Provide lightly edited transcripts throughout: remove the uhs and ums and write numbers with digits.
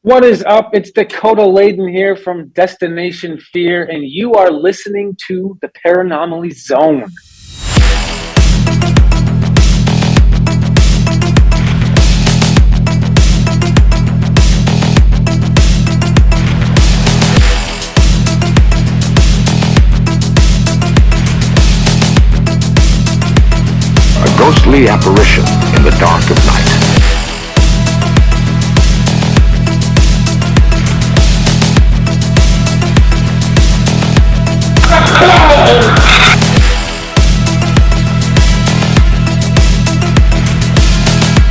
What is up? It's Dakota Layden here from Destination Fear, and you are listening to the Paranormally Zone. A ghostly apparition in the dark of night.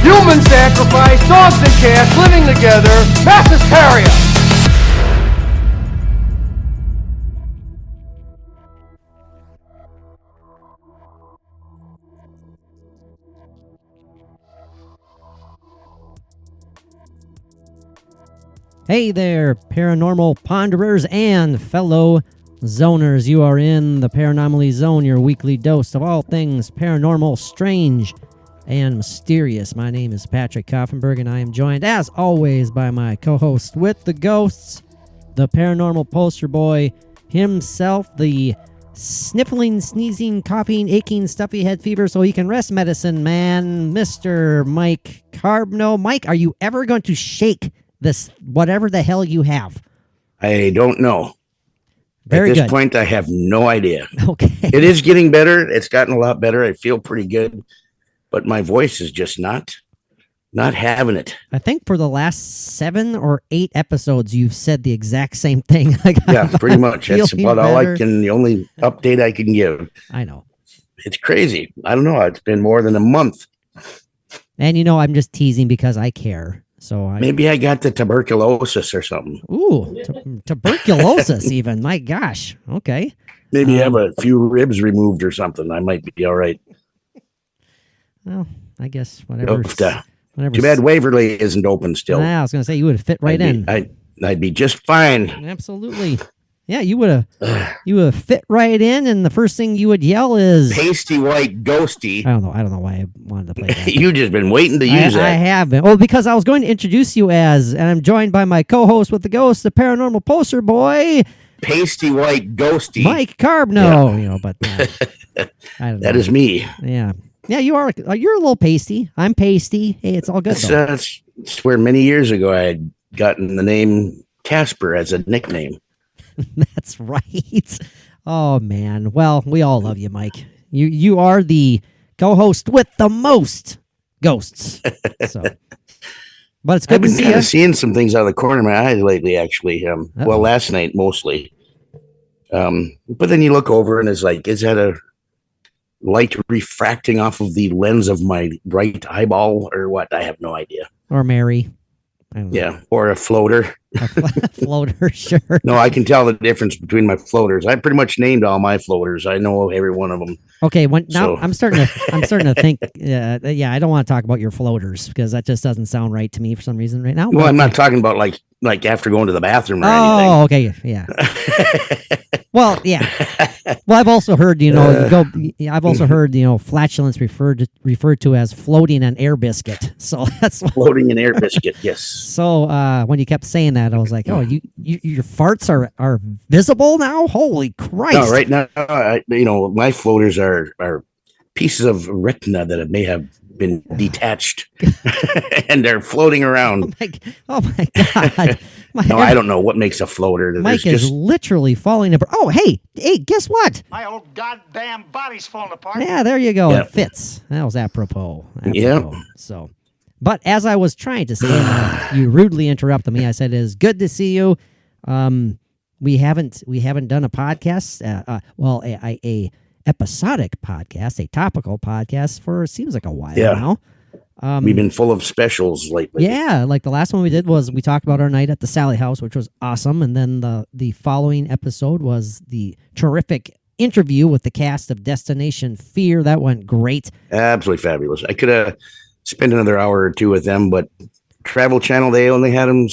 Human sacrifice, dogs and cats living together, mass hysteria. Hey there, paranormal ponderers and fellow zoners. You are in the Paranormally Zone, your weekly dose of all things paranormal, strange, and mysterious. My name is Patrick Koffenberg, and I am joined, as always, by my co-host with the ghosts, the paranormal poster boy himself, the sniffling, sneezing, coughing, aching, stuffy head fever so he can rest medicine man, Mr. Mike Carbno. Mike, are you ever going to shake this, whatever the hell you have? I don't know. Very At this good. point, I have no idea. Okay. It is getting better. It's gotten a lot better. I feel pretty good, but my voice is just not having it. I think for the last 7 or 8 episodes, you've said the exact same thing. Yeah, pretty much. That's feeling about all better. I can. The only update I can give. I know. It's crazy. I don't know. It's been more than a month. And you know, I'm just teasing because I care. So Maybe I got the tuberculosis or something. Tuberculosis even. My gosh. Okay. Maybe have a few ribs removed or something. I might be all right. Well, I guess whatever. Too bad Waverly isn't open still. I was going to say you would have fit right in. I'd be just fine. Absolutely. Yeah, you would have fit right in, and the first thing you would yell is Pasty white ghosty. I don't know why I wanted to play that. You just been waiting to use that. I have been. Well, because I was going to introduce you as, and I'm joined by my co-host with the ghost, the paranormal poster boy, Pasty white ghosty. Mike Carbno. You know, but I don't know. That is me. Yeah. Yeah, you are. You're a little pasty. I'm pasty. Hey, it's all good. That's where many years ago I had gotten the name Casper as a nickname. That's right. Oh man. Well, we all love you, Mike. You are the co-host with the most ghosts. So, but it's good I've been to see kind you. of seeing some things out of the corner of my eye lately. Actually, well, last night mostly. But then you look over and it's like, is that a light refracting off of the lens of my right eyeball or what? I have no idea. Or Mary. I don't know. Yeah, or a floater. A floater, sure. No, I can tell the difference between my floaters. I pretty much named all my floaters. I know every one of them. Okay, I'm starting to think. Yeah, I don't want to talk about your floaters because that just doesn't sound right to me for some reason right now. Well, I'm not talking about like after going to the bathroom or anything. Okay, yeah. Well, yeah. Well, I've also heard, flatulence referred to as floating an air biscuit. So that's floating an air biscuit. Yes. So when you kept saying that, I was like, oh, your farts are visible now? Holy Christ! No, right now, my floaters are pieces of retina that may have been detached, and they're floating around. Oh my God! I don't know what makes a floater. Mike is literally falling apart. Oh, hey, guess what? My old goddamn body's falling apart. Yeah, there you go. Yep. It fits. That was apropos. Yeah. So, but as I was trying to say, you rudely interrupted me. I said, "It is good to see you." We haven't done a podcast. A episodic podcast, a topical podcast for seems like a while now. We've been full of specials lately. Yeah, like the last one we did was we talked about our night at the Sally House, which was awesome, and then the following episode was the terrific interview with the cast of Destination Fear. That went great. Absolutely fabulous. I could have spent another hour or two with them, but Travel Channel, they only had them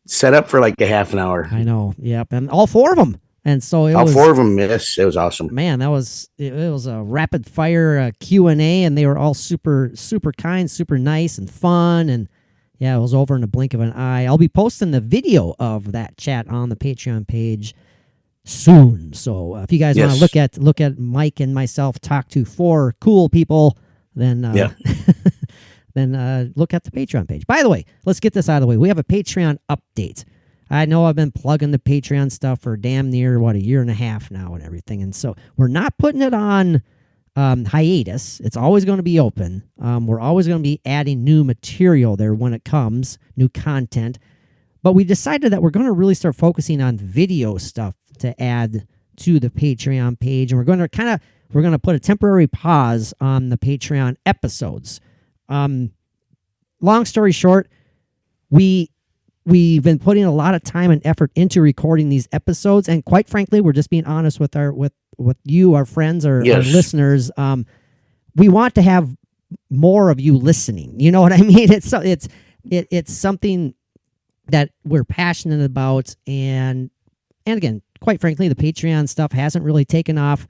set up for like a half an hour. I know. Yep, and all 4 of them. And so all 4 of them, yes, it was awesome. Man, it was a rapid fire Q&A, and they were all super, super kind, super nice and fun. And Yeah, it was over in the blink of an eye. I'll be posting the video of that chat on the Patreon page soon. So if you guys want to look at Mike and myself talk to 4 cool people, then then look at the Patreon page. By the way, let's get this out of the way. We have a Patreon update. I know I've been plugging the Patreon stuff for damn near, a year and a half now and everything. And so we're not putting it on hiatus. It's always going to be open. We're always going to be adding new material there when it comes, new content. But we decided that we're going to really start focusing on video stuff to add to the Patreon page. And we're going to put a temporary pause on the Patreon episodes. Long story short, we've been putting a lot of time and effort into recording these episodes, and quite frankly, we're just being honest with you, our friends, our listeners. We want to have more of you listening. You know what I mean? It's something that we're passionate about, and again, quite frankly, the Patreon stuff hasn't really taken off.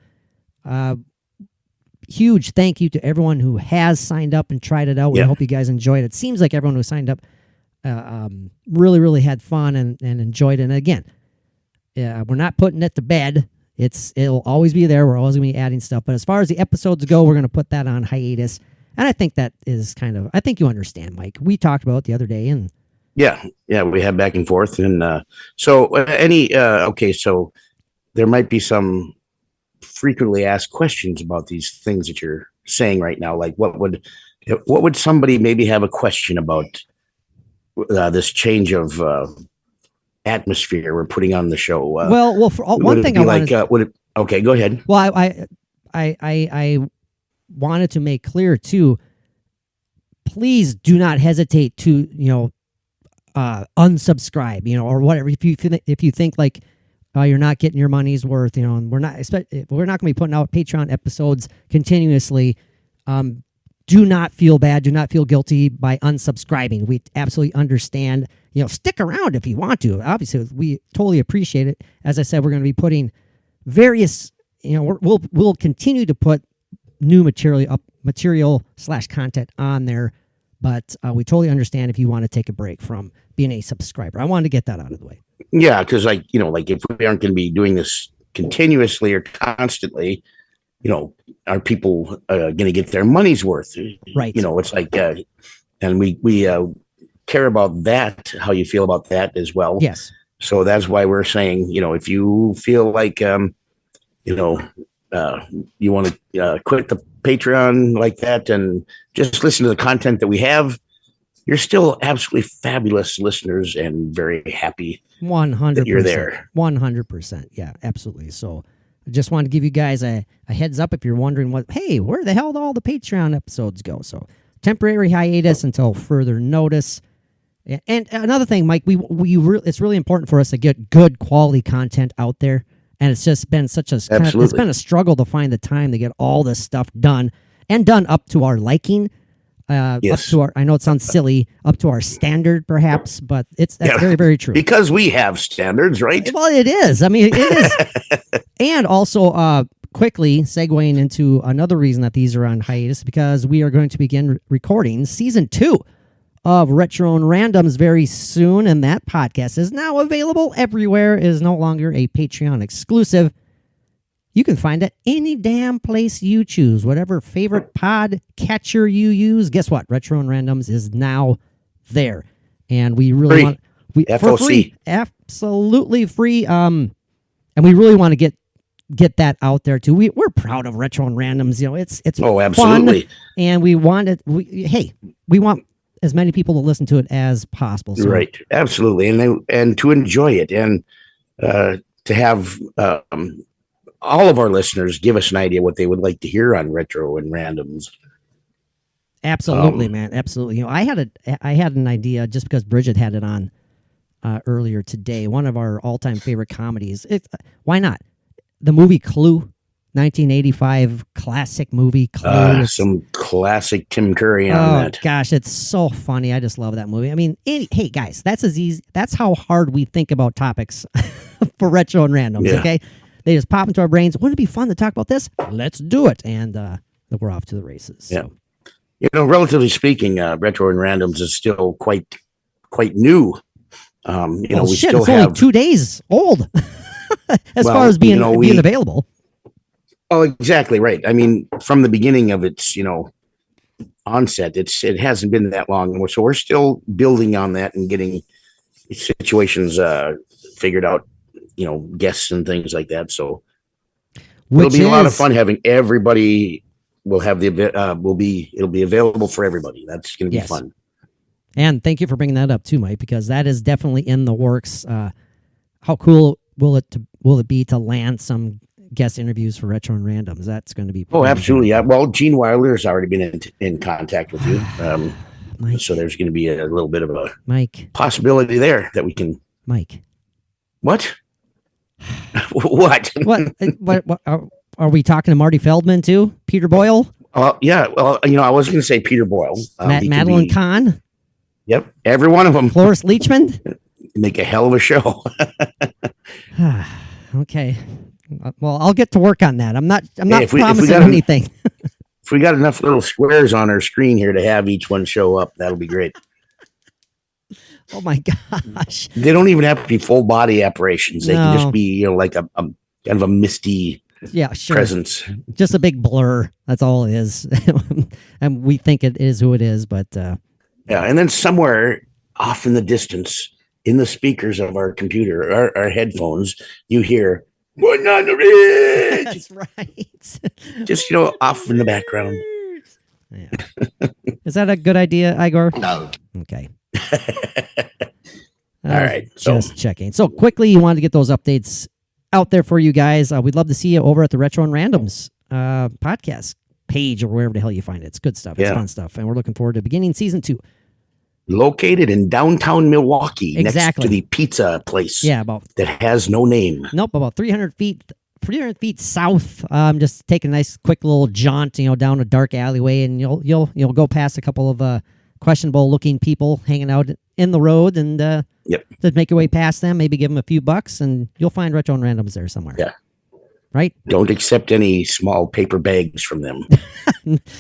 Huge thank you to everyone who has signed up and tried it out. We hope you guys enjoyed it. It seems like everyone who signed up really, really had fun and enjoyed it. And again, we're not putting it to bed. It'll always be there. We're always going to be adding stuff. But as far as the episodes go, we're going to put that on hiatus. And I think that is I think you understand, Mike. We talked about it the other day. And yeah, we had back and forth. And so there might be some frequently asked questions about these things that you're saying right now. Like what would somebody maybe have a question about this change of atmosphere we're putting on the show? One thing I wanted. Okay, go ahead. Well, I wanted to make clear too. Please do not hesitate to unsubscribe, or whatever. If you think like you're not getting your money's worth, and we're not going to be putting out Patreon episodes continuously. Do not feel bad. Do not feel guilty by unsubscribing. We absolutely understand. Stick around if you want to. Obviously, we totally appreciate it. As I said, we're going to be putting various. We'll continue to put new material / content on there, but we totally understand if you want to take a break from being a subscriber. I wanted to get that out of the way. Yeah, because if we aren't going to be doing this continuously or constantly, are people going to get their money's worth? Right. It's like, and we care about that, how you feel about that as well. Yes. So that's why we're saying, if you feel like, you want to quit the Patreon like that and just listen to the content that we have, you're still absolutely fabulous listeners and very happy 100%. that you're there. 100%. Yeah, absolutely. So I just wanted to give you guys a heads up if you're wondering where the hell did all the Patreon episodes go? So temporary hiatus until further notice. And another thing, Mike, it's really important for us to get good quality content out there. And it's just been it's been a struggle to find the time to get all this stuff done up to our liking. Yes. Up to our, I know it sounds silly, up to our standard perhaps, but that's very, very true. Because we have standards, right? Well, it is. I mean, it is. And also, quickly segueing into another reason that these are on hiatus, because we are going to begin recording season 2 of Retro and Randoms very soon, and that podcast is now available everywhere. It is no longer a Patreon exclusive. You can find it any damn place you choose, whatever favorite pod catcher you use. Guess what? Retro and Randoms is now there, and we really want for free, absolutely free. And we really want to get that out there too. We're proud of Retro and Randoms. It's absolutely fun, and we want it. We want as many people to listen to it as possible. So. Right, absolutely, and to enjoy it, and to have all of our listeners give us an idea what they would like to hear on Retro and Randoms. Absolutely, man, absolutely. I had an idea just because Bridget had it on earlier today. One of our all-time favorite comedies. Why not? The movie Clue. 1985 classic movie Clue. Some classic Tim Curry on that. Gosh, it's so funny. I just love that movie. I mean, hey guys, that's as easy. That's how hard we think about topics for Retro and Randoms. Yeah. Okay, they just pop into our brains. Wouldn't it be fun to talk about this? Let's do it, and we're off to the races. Yeah. So. Relatively speaking, retro and randoms is still quite new. We shit, still it's only have 2 days old as far well, as being available. Oh, exactly right. I mean, from the beginning of its onset, it hasn't been that long, so we're still building on that and getting situations figured out. Guests and things like that. So it'll be a lot of fun having everybody. Will have it'll be available for everybody. That's going to be fun. And thank you for bringing that up too, Mike, because that is definitely in the works. How cool will it be to land some guest interviews for Retro and Randoms? That's going to be absolutely. Yeah. Well, Gene Wilder has already been in contact with you, so there's going to be a little bit of a possibility there that we can. Mike, what? What? What? Are we talking to Marty Feldman too? Peter Boyle? Yeah. Well, I was going to say Peter Boyle. Madeline Kahn? Yep. Every one of them. Cloris Leachman? Make a hell of a show. Okay. Well, I'll get to work on that. I'm not promising anything. If we got enough little squares on our screen here to have each one show up, that'll be great. Oh my gosh. They don't even have to be full body apparitions. They can just be, like a kind of a misty presence. Just a big blur. That's all it is. And we think it is who it is, but and then somewhere off in the distance, in the speakers of our computer, our headphones, you hear "One on the Ridge." That's right. Just off in the background. Yeah. Is that a good idea, Igor? No. Okay. All right. Just checking. So quickly, you wanted to get those updates out there for you guys. We'd love to see you over at the Retro and Randoms podcast page or wherever the hell you find it. It's good stuff. It's fun stuff. And we're looking forward to beginning season 2. Located in downtown Milwaukee, exactly. Next to the pizza place. Yeah, that has no name. Nope, about 300 feet south. Just take a nice quick little jaunt, down a dark alleyway, and you'll go past a couple of questionable looking people hanging out in the road, and just make your way past them, maybe give them a few bucks, and you'll find Retro and Randoms there somewhere. Yeah. Right? Don't accept any small paper bags from them.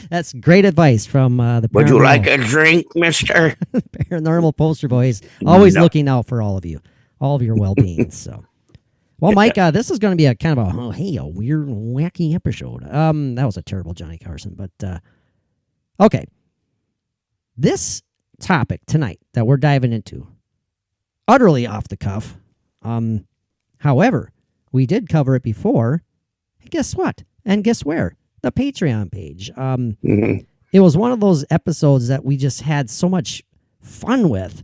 That's great advice from the Would you like a drink, mister? Paranormal Poster Boys. Always looking out for all of you, all of your well-being. So, well, Mike, this is going to be a kind of a weird, wacky episode. That was a terrible Johnny Carson, but okay. This topic tonight that we're diving into, utterly off the cuff. However, we did cover it before. And guess what? And guess where? The Patreon page. It was one of those episodes that we just had so much fun with.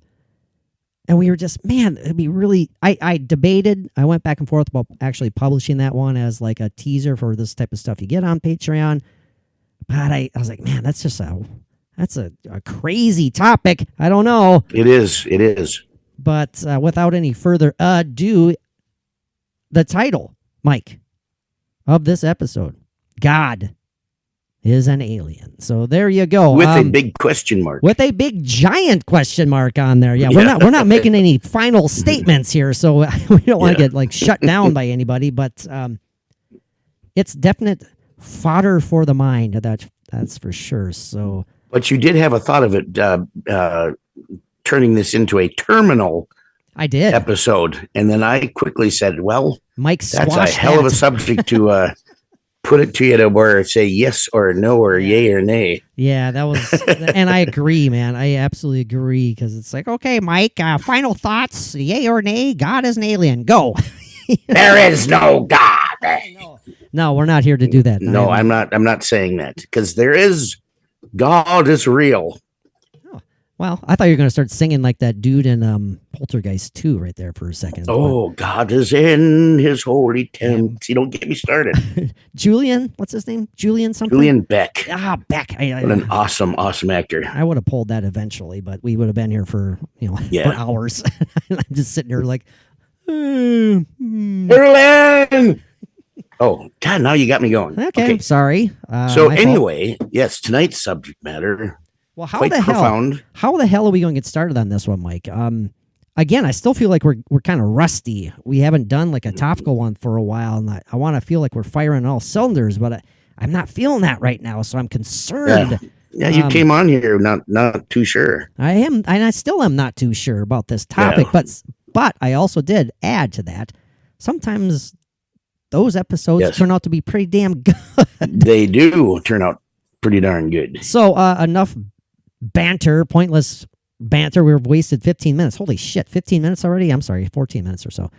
And we were just, man, it'd be really... I debated. I went back and forth about actually publishing that one as like a teaser for this type of stuff you get on Patreon. But I was like, man, that's just a crazy topic. I don't know. It is. But without any further ado, the title, Mike, of this episode, God is an alien. So there you go. With a big question mark. With a big giant question mark on there. Yeah, we're not making any final statements here, so we don't want to get shut down by anybody, but it's definite fodder for the mind. That's for sure. So, but you did have a thought of it turning this into a terminal episode, and then I quickly said, well, Mike, that's a hell of a subject to put it to you to where say yes or no or yay or nay. Yeah, that was, and I agree, man. I absolutely agree, because it's like, okay, Mike, final thoughts, yay or nay, God is an alien, go. There is no God. No, we're not here to do that. No, I'm not saying that, because there is, God is real. Well, I thought you were going to start singing like that dude in Poltergeist 2 right there for a second. Oh, God is in his holy tent. You don't get me started. Julian, what's his name? Julian something? Julian Beck. Beck. What an awesome actor. I would have pulled that eventually, but we would have been here for, for hours. I'm just sitting there like, Berlin! Oh, God, now you got me going. Okay. I'm sorry. So anyway, yes, tonight's subject matter... Well, how the hell are we going to get started on this one, Mike? Again, I still feel like we're kind of rusty. We haven't done like a topical one for a while, and I want to feel like we're firing all cylinders, but I'm not feeling that right now, so I'm concerned Yeah, you came on here not too sure. I am, and I still am not too sure about this topic, but I also did add to that. Sometimes those episodes turn out to be pretty damn good. They do turn out pretty darn good. So enough banter, pointless banter. We've wasted 15 minutes. Holy shit, 15 minutes already? I'm sorry, 14 minutes or so.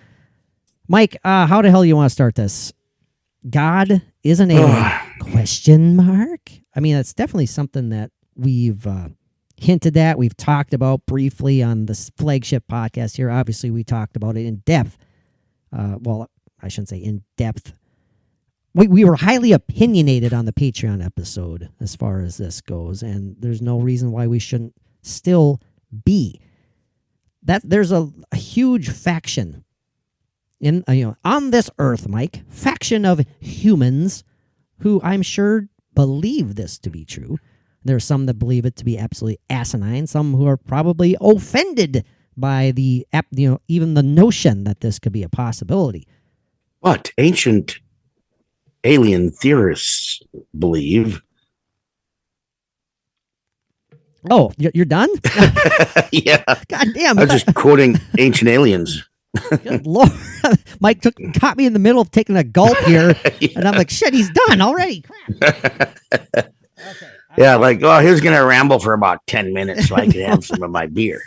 Mike, how the hell do you want to start this? God is an alien? Question mark? I mean, that's definitely something that we've hinted at. We've talked about briefly on this flagship podcast here. Obviously, we talked about it in depth. Well, I shouldn't say in depth. We were highly opinionated on the Patreon episode as far as this goes, and there's no reason why we shouldn't still be. That there's a huge faction in on this earth, Mike, faction of humans who I'm sure believe this to be true. There are some that believe it to be absolutely asinine, some who are probably offended by the even the notion that this could be a possibility. But ancient alien theorists believe. Oh, you're done? Yeah. God damn. I was just quoting ancient aliens. Good Lord. Mike caught me in the middle of taking a gulp here, and I'm like, shit, he's done already. Crap. Okay. Yeah, like, he's going to ramble for about 10 minutes so I can have some of my beer.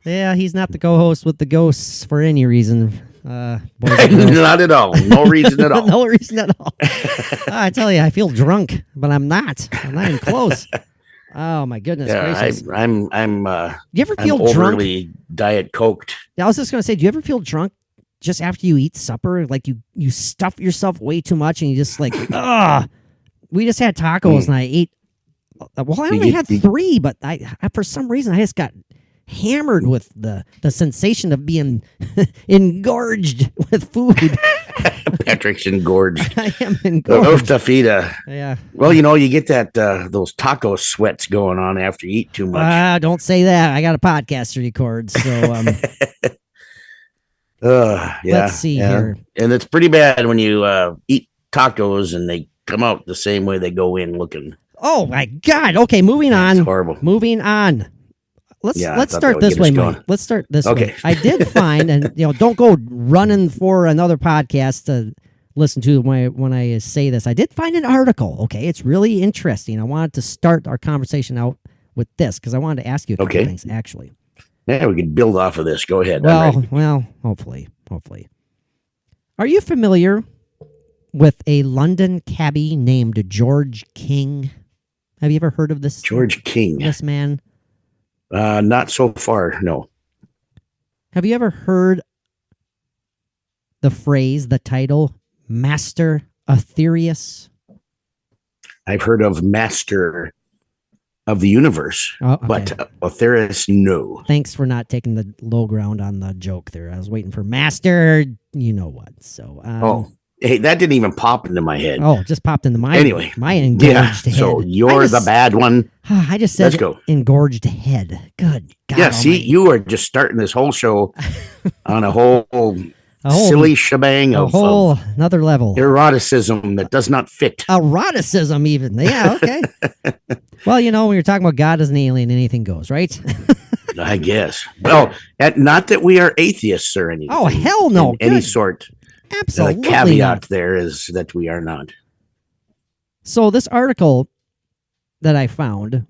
Yeah, he's not the co-host with the ghosts for any reason. Not at all. No reason at all. No reason at all. I tell you, I feel drunk, but I'm not. I'm not even close. Oh my goodness gracious! I'm. You ever feel overly drunk? Diet coked. I was just gonna say, do you ever feel drunk just after you eat supper? Like you stuff yourself way too much, and you just like, ugh. We just had tacos, and I ate. Well, I only had 3, but I for some reason I just got hammered with the sensation of being engorged with food. Patrick's engorged. I am engorged. Tafita. Yeah. Well, you get that those taco sweats going on after you eat too much. Don't say that. I got a podcast to record, so yeah. Let's see here. And it's pretty bad when you eat tacos and they come out the same way they go in looking. Oh my God. Okay, moving on. It's horrible. Moving on. Let's start this way, Mike. Let's start this way. Okay. I did find, and don't go running for another podcast to listen to when I say this. I did find an article. Okay, it's really interesting. I wanted to start our conversation out with this because I wanted to ask you a couple things. Actually, yeah, we can build off of this. Go ahead. Well, hopefully. Are you familiar with a London cabbie named George King? Have you ever heard of this? George King. This man. Not so far, no. Have you ever heard the phrase, the title, Master Aetherius? I've heard of Master of the Universe, but Aetherius, no. Thanks for not taking the low ground on the joke there. I was waiting for Master, you know what. So, hey, that didn't even pop into my head. Oh, it just popped into my my engorged head. So you're the bad one. I just said Let's go. Engorged head. Good God. Yeah, see, you are just starting this whole show on a whole silly shebang of another level. Eroticism that does not fit. Eroticism even. Yeah, okay. Well, when you're talking about God as an alien, anything goes, right? I guess. Well, not that we are atheists or anything. Oh, hell no. Any sort. Absolutely. The caveat there is that we are not. So this article that I found,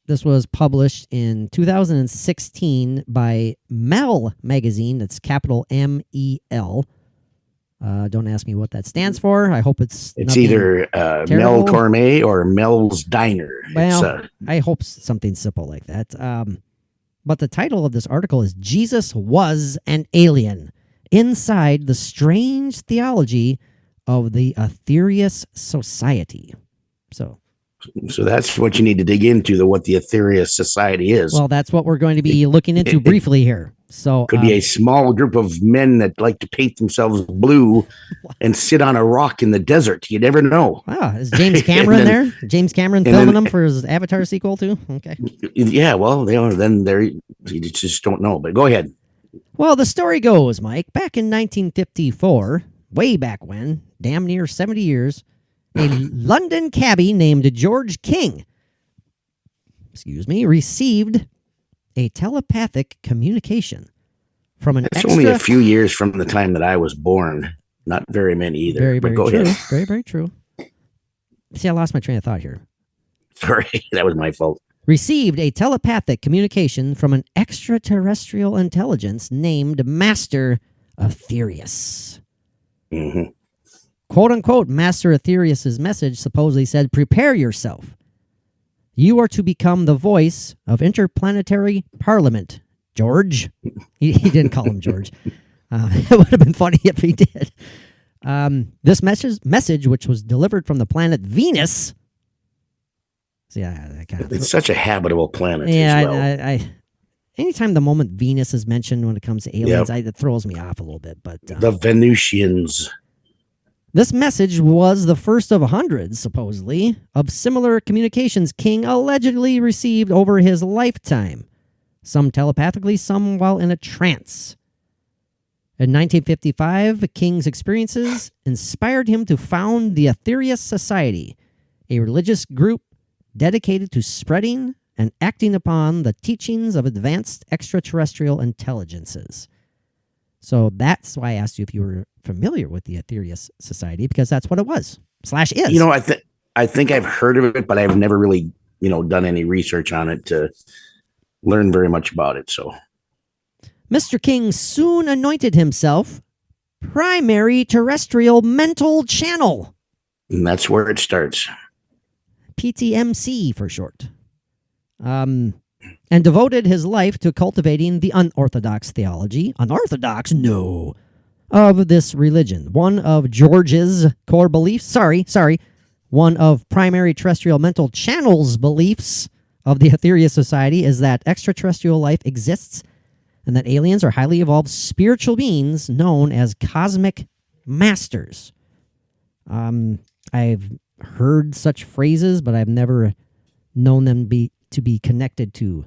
this was published in 2016 by Mel magazine. That's capital MEL. Don't ask me what that stands for. I hope it's either Mel Gourmet or Mel's Diner. Well, I hope something simple like that. But the title of this article is Jesus Was an Alien. Inside the strange theology of the Aetherius Society. So that's what you need to dig into, what the Aetherius Society is. Well, that's what we're going to be looking into briefly here. So could be a small group of men that like to paint themselves blue and sit on a rock in the desert. You never know. Wow, is James Cameron there? James Cameron filming them for his Avatar sequel too? Okay. Yeah, well, you just don't know. But go ahead. Well, the story goes, Mike, back in 1954, way back when, damn near 70 years, A London cabbie named George King, received a telepathic communication from an It's only a few years from the time that I was born. Not very many either. Very, but very go true. ahead. Very, very true. See, I lost my train of thought here. Sorry, that was my fault. Received a telepathic communication from an extraterrestrial intelligence named Master Aetherius. Mm-hmm. Quote unquote, Master Aetherius' message supposedly said, "Prepare yourself. You are to become the voice of interplanetary parliament." George. He didn't call him George. It would have been funny if he did. This message, which was delivered from the planet Venus. See, it's such a habitable planet. Yeah, as well. Anytime the moment Venus is mentioned when it comes to aliens, it throws me off a little bit. But the Venusians. This message was the first of hundreds, supposedly, of similar communications King allegedly received over his lifetime. Some telepathically, some while in a trance. In 1955, King's experiences inspired him to found the Aetherius Society, a religious group dedicated to spreading and acting upon the teachings of advanced extraterrestrial intelligences. So that's why I asked you if you were familiar with the Aetherius Society, because that's what it was / is. You know, I think I've heard of it, but I've never really, done any research on it to learn very much about it. So Mr. King soon anointed himself primary terrestrial mental channel. And that's where it starts. PTMC for short. And devoted his life to cultivating the unorthodox theology. Unorthodox? No. Of this religion. One of George's core beliefs. Sorry. One of primary terrestrial mental channel's beliefs of the Aetherius Society is that extraterrestrial life exists and that aliens are highly evolved spiritual beings known as cosmic masters. I've heard such phrases, but I've never known them to be connected to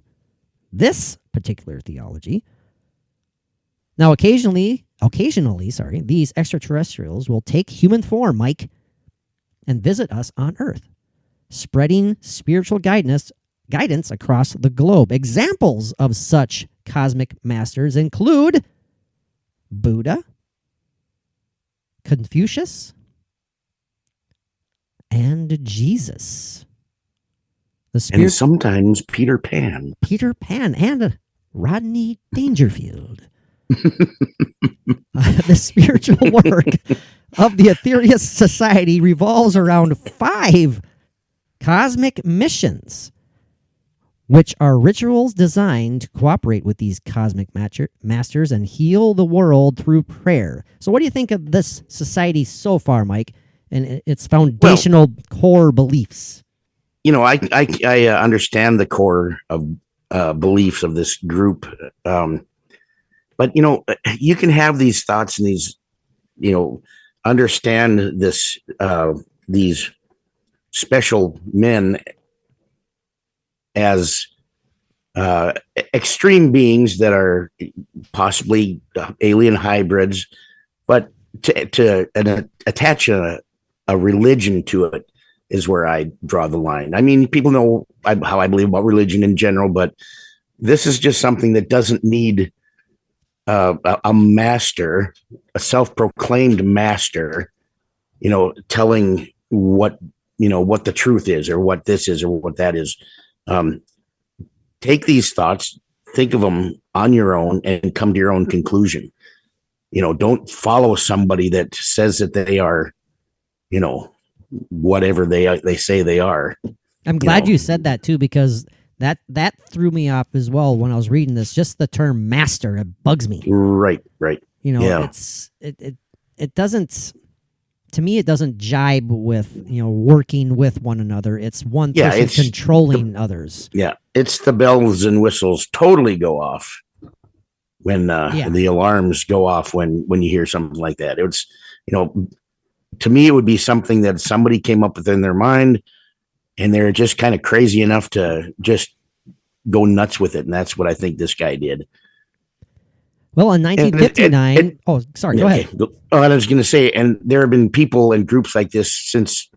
this particular theology. Now, occasionally, these extraterrestrials will take human form, Mike, and visit us on Earth, spreading spiritual guidance across the globe. Examples of such cosmic masters include Buddha, Confucius, Jesus. And sometimes Peter Pan. And Rodney Dangerfield. The spiritual work of the Aetherius Society revolves around 5 cosmic missions, which are rituals designed to cooperate with these cosmic masters and heal the world through prayer. So what do you think of this society so far, Mike, and its foundational core beliefs? I understand the core of beliefs of this group. But, you can have these thoughts and these, understand this, these special men as extreme beings that are possibly alien hybrids, but to attach a religion to it is where I draw the line. I mean, people know how I believe about religion in general, but this is just something that doesn't need a master, a self-proclaimed master, telling what the truth is or what this is or what that is. Take these thoughts, think of them on your own, and come to your own conclusion. Don't follow somebody that says that they are, whatever they say they are. I'm glad you said that too, because that threw me off as well when I was reading this. Just the term master, it bugs me. Right. It doesn't. To me, it doesn't jibe with working with one another. It's one person controlling others. Yeah, it's the bells and whistles totally go off when the alarms go off when you hear something like that. It's to me, it would be something that somebody came up with in their mind, and they're just kind of crazy enough to just go nuts with it, and that's what I think this guy did. Well, in 1959... go ahead. Okay. I was going to say, and there have been people and groups like this since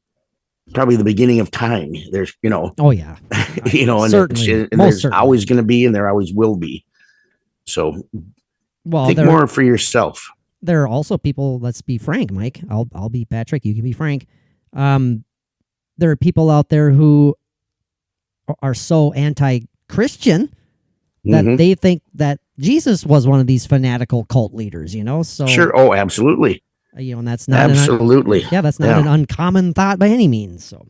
probably the beginning of time. There's, Oh yeah, and, certainly, and most there's certainly. always going to be, and there always will be. So Well, think more for yourself. There are also people. Let's be frank, Mike. I'll be Patrick. You can be Frank. There are people out there who are so anti-Christian that they think that Jesus was one of these fanatical cult leaders. So sure. Oh, absolutely. And that's not absolutely. That's not an uncommon thought by any means. So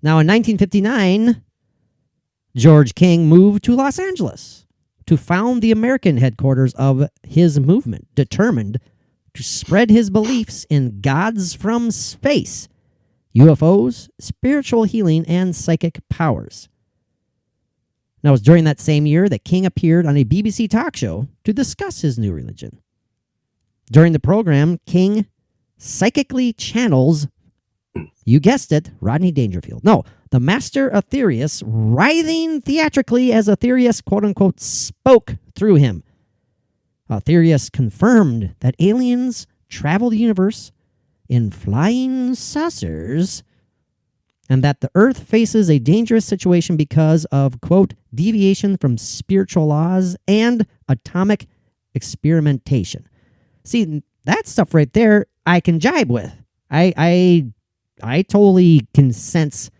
now in 1959, George King moved to Los Angeles to found the American headquarters of his movement, determined to spread his beliefs in gods from space, UFOs, spiritual healing, and psychic powers. Now, it was during that same year that King appeared on a BBC talk show to discuss his new religion. During the program, King psychically channels, you guessed it, Rodney Dangerfield. No, the master Aetherius, writhing theatrically as Aetherius, quote-unquote, spoke through him. Aetherius confirmed that aliens travel the universe in flying saucers and that the Earth faces a dangerous situation because of, quote, deviation from spiritual laws and atomic experimentation. See, that stuff right there, I can jibe with. I totally can sense.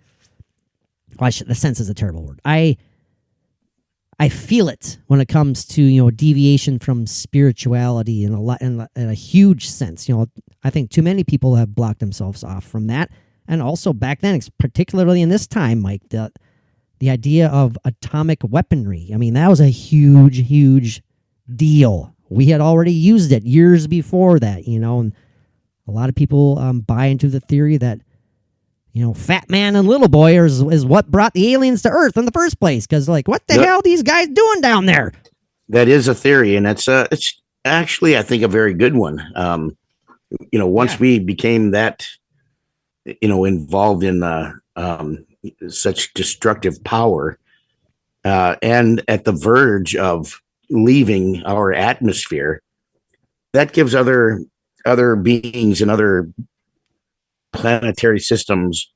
Well, the sense is a terrible word. I feel it when it comes to deviation from spirituality in a huge sense. I think too many people have blocked themselves off from that, and also back then, particularly in this time, Mike, the idea of atomic weaponry. I mean, that was a huge deal. We had already used it years before that, and a lot of people buy into the theory that, Fat Man and Little Boy is what brought the aliens to Earth in the first place. Because, what the hell are these guys doing down there? That is a theory, and it's actually, I think, a very good one. Once we became that, involved in such destructive power, and at the verge of leaving our atmosphere, that gives other beings and other planetary systems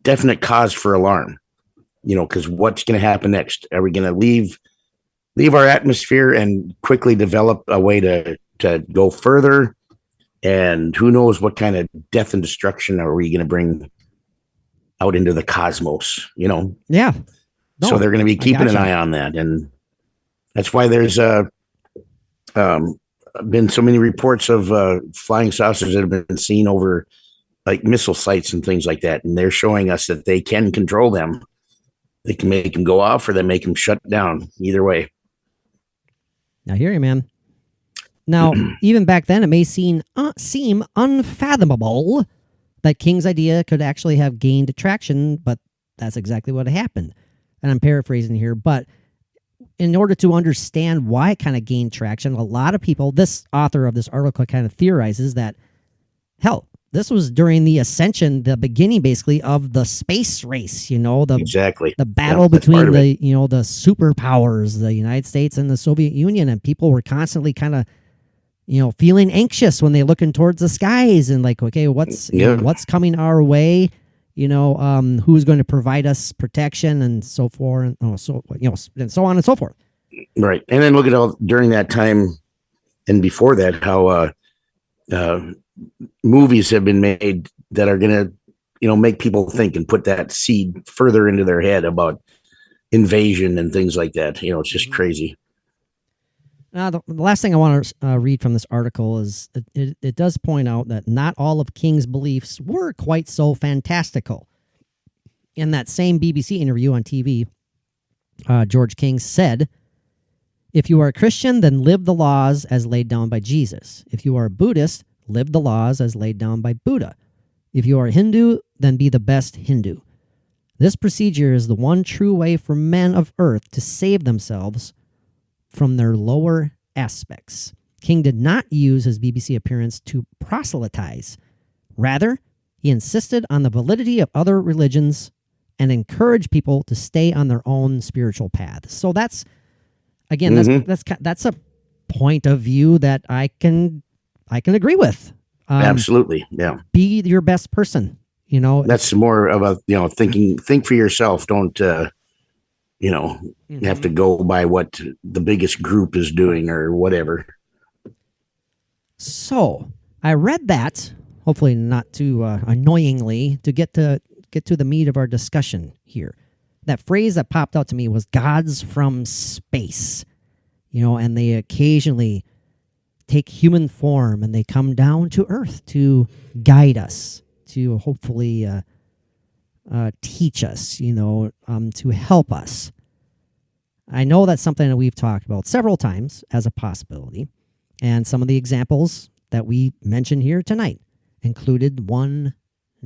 definite cause for alarm. Because what's going to happen next? Are we going to leave our atmosphere and quickly develop a way to go further? And who knows what kind of death and destruction are we going to bring out into the cosmos? Yeah. No, so they're going to be keeping an eye on that, and that's why there's been so many reports of flying saucers that have been seen over like missile sites and things like that. And they're showing us that they can control them. They can make them go off or they make them shut down. Either way. I hear you, man. Now, even back then, it may seem unfathomable that King's idea could actually have gained traction, but that's exactly what happened. And I'm paraphrasing here, but in order to understand why it kind of gained traction, a lot of people, this author of this article kind of theorizes that, hell, this was during the ascension, the beginning basically of the space race, exactly the battle between the superpowers, the United States and the Soviet Union, and people were constantly kind of, feeling anxious when they looking towards the skies and like, okay, what's coming our way? Who's going to provide us protection and so forth, and so on and so forth. Right. And then look at all during that time and before that, how movies have been made that are going to, make people think and put that seed further into their head about invasion and things like that. It's just crazy. Now, the last thing I want to read from this article is it does point out that not all of King's beliefs were quite so fantastical. In that same BBC interview on TV, George King said, "If you are a Christian, then live the laws as laid down by Jesus. If you are a Buddhist, live the laws as laid down by Buddha. If you are a Hindu, then be the best Hindu. This procedure is the one true way for men of earth to save themselves from their lower aspects." King did not use his BBC appearance to proselytize. Rather, he insisted on the validity of other religions and encouraged people to stay on their own spiritual path. So that's, again, that's a point of view that I can agree with. Absolutely, yeah. Be your best person. You know, That's more of a, think for yourself. Don't, have to go by what the biggest group is doing or whatever. So I read that, hopefully not too annoyingly, to get to the meat of our discussion here. That phrase that popped out to me was gods from space. And they occasionally take human form and they come down to Earth to guide us, to hopefully teach us, to help us. I know that's something that we've talked about several times as a possibility. And some of the examples that we mentioned here tonight included one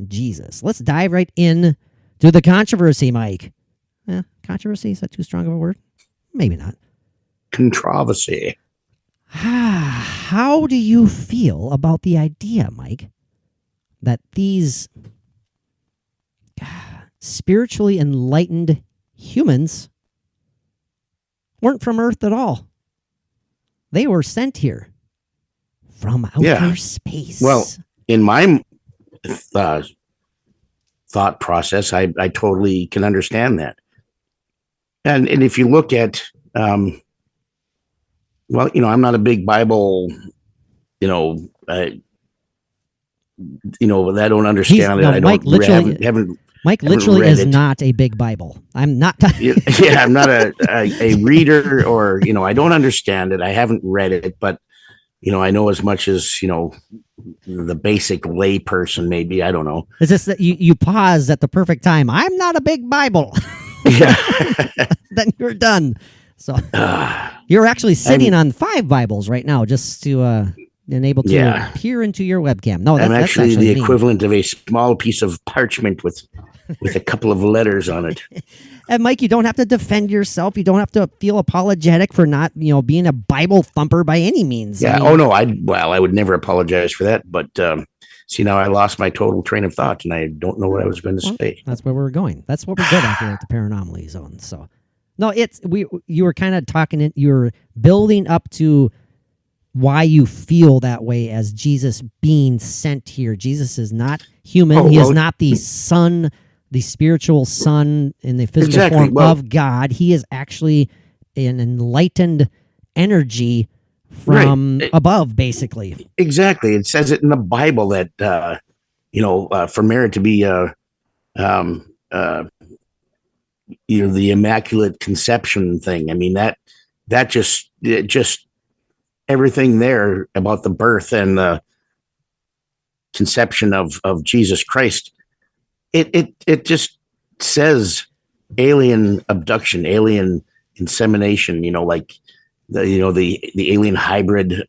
Jesus. Let's dive right in to the controversy, Mike. Controversy, is that too strong of a word? Maybe not. Controversy. How do you feel about the idea, Mike, that these spiritually enlightened humans weren't from Earth at all? They were sent here from outer space. Well, in my thought process, I totally can understand that. And if you look at, I'm not a big Bible, I don't understand it. I Mike haven't Mike literally is not a big Bible. I'm not. I'm not a reader, or I don't understand it. I haven't read it, but I know as much as the basic lay person. Maybe, I don't know. It's just that you pause at the perfect time. I'm not a big Bible. Yeah. Then you're done. So you're actually sitting on 5 Bibles right now, just to enable to peer into your webcam. No, I'm actually the me. equivalent of a small piece of parchment with a couple of letters on it. And Mike, you don't have to defend yourself. You don't have to feel apologetic for not, being a Bible thumper by any means. Yeah. I would never apologize for that. But see, now I lost my total train of thought, and I don't know what I was going to say. That's where we're going. That's what we're good at here at the Paranomaly Zone. So, no, you were kind of talking. You're building up to why you feel that way as Jesus being sent here. Jesus is not human. He is not the son, the spiritual son in the physical form of God. He is actually an enlightened energy from above, basically. Exactly. It says it in the Bible that, for Mary to be, the Immaculate Conception thing. I mean, that just everything there about the birth and the conception of Jesus Christ. It just says alien abduction, alien insemination, like the alien hybrid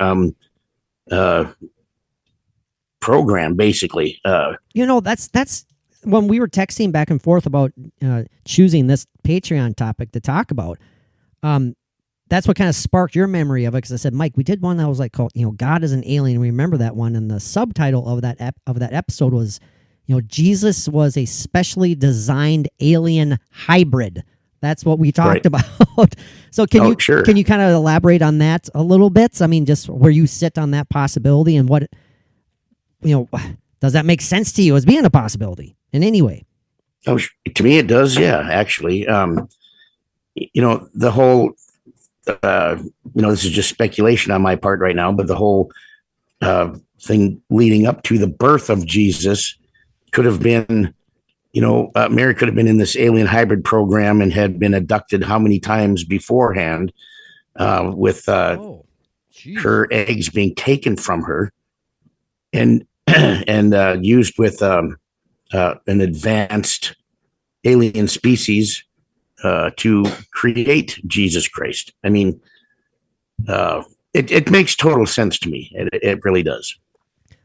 program, basically. That's when we were texting back and forth about choosing this Patreon topic to talk about. That's what kind of sparked your memory of it, because I said, Mike, we did one that was like called, God is an Alien. We remember that one, and the subtitle of that episode was, Jesus was a specially designed alien hybrid. That's what we talked about. So can you kind of elaborate on that a little bit? I mean, just where you sit on that possibility, and what, does that make sense to you as being a possibility in any way? Oh, to me it does. Yeah, actually, the whole, this is just speculation on my part right now, but the whole thing leading up to the birth of Jesus could have been, Mary could have been in this alien hybrid program and had been abducted how many times beforehand, with her eggs being taken from her and used with an advanced alien species to create Jesus Christ. I mean, it makes total sense to me. It really does.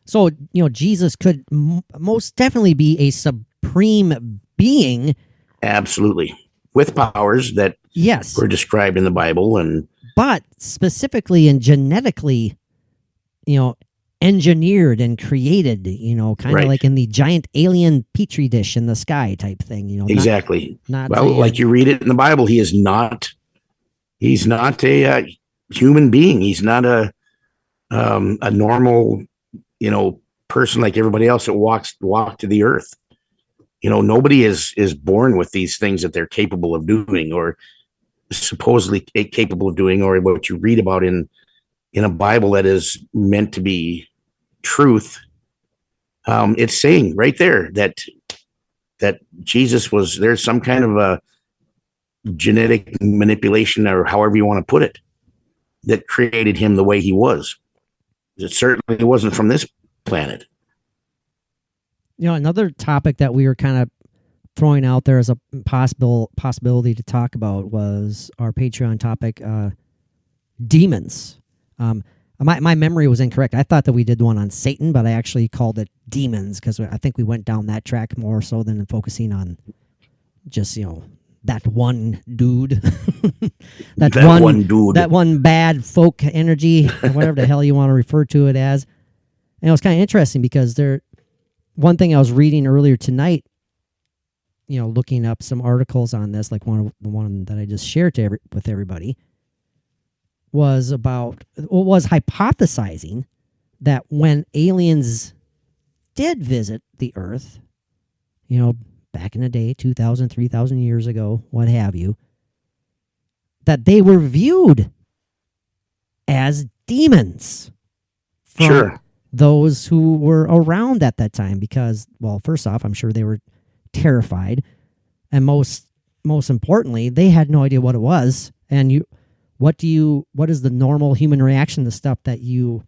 So, Jesus could most definitely be a supreme being. Absolutely. With powers that were described in the Bible. But specifically and genetically, engineered and created, kind of like in the giant alien petri dish in the sky type thing, Exactly. Like you read it in the Bible, he's not a human being. He's not a normal, person like everybody else that walked to the earth. nobody is born with these things that they're capable of doing or supposedly capable of doing, or what you read about in a Bible that is meant to be truth. It's saying right there that Jesus there's some kind of a genetic manipulation, or however you want to put it, that created him the way he was. It certainly wasn't from this planet. Another topic that we were kind of throwing out there as a possibility to talk about was our Patreon topic, demons. My memory was incorrect. I thought that we did one on Satan, but I actually called it demons because I think we went down that track more so than focusing on just, that one dude. that one dude. That one bad folk energy, or whatever the hell you want to refer to it as. And it was kind of interesting because one thing I was reading earlier tonight, looking up some articles on this, like the one that I just shared with everybody, was hypothesizing that when aliens did visit the Earth, back in the day, 2,000, 3,000 years ago, what have you, that they were viewed as demons from those who were around at that time because, well, first off, I'm sure they were terrified, and most importantly, they had no idea what it was. And what is the normal human reaction to stuff that you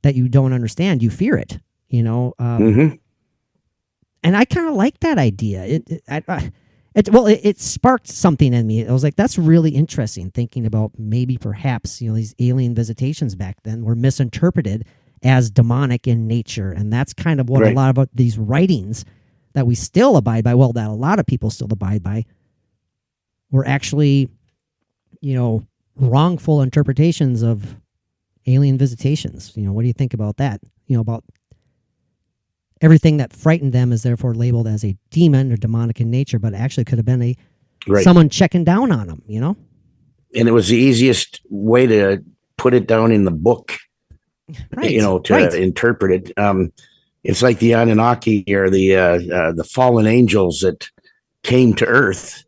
don't understand? You fear it, Mm-hmm. And I kind of like that idea. It sparked something in me. I was like, that's really interesting, thinking about maybe perhaps, these alien visitations back then were misinterpreted as demonic in nature. And that's kind of what a lot of these writings that we still abide by, that a lot of people still abide by, were actually, wrongful interpretations of alien visitations. What do you think about that? About everything that frightened them is therefore labeled as a demon or demonic in nature, but it actually could have been someone checking down on them, And it was the easiest way to put it down in the book, to interpret it. It's like the Anunnaki or the fallen angels that came to Earth,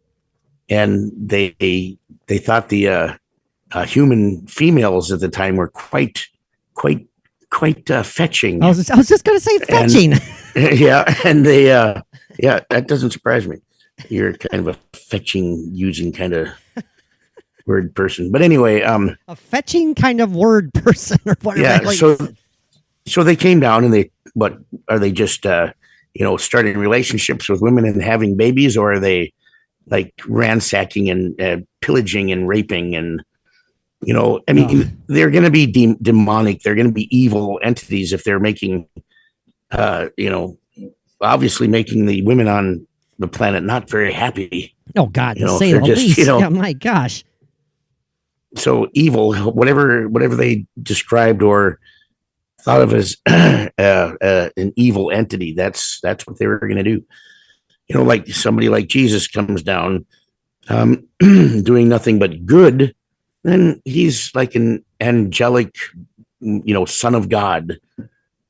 and they thought the human females at the time were quite fetching. I was just going to say fetching. And they that doesn't surprise me. You're kind of a fetching using kind of word person, but anyway, a fetching kind of word person or whatever. Yeah, so they came down, and are they just starting relationships with women and having babies, or are they like ransacking and pillaging and raping and they're going to be demonic. They're going to be evil entities if they're making, obviously making the women on the planet not very happy. Oh God, to say the least. Yeah, my gosh. So evil, whatever they described or thought of as an evil entity, that's what they were going to do. Like somebody like Jesus comes down, doing nothing but good. Then he's like an angelic, son of God,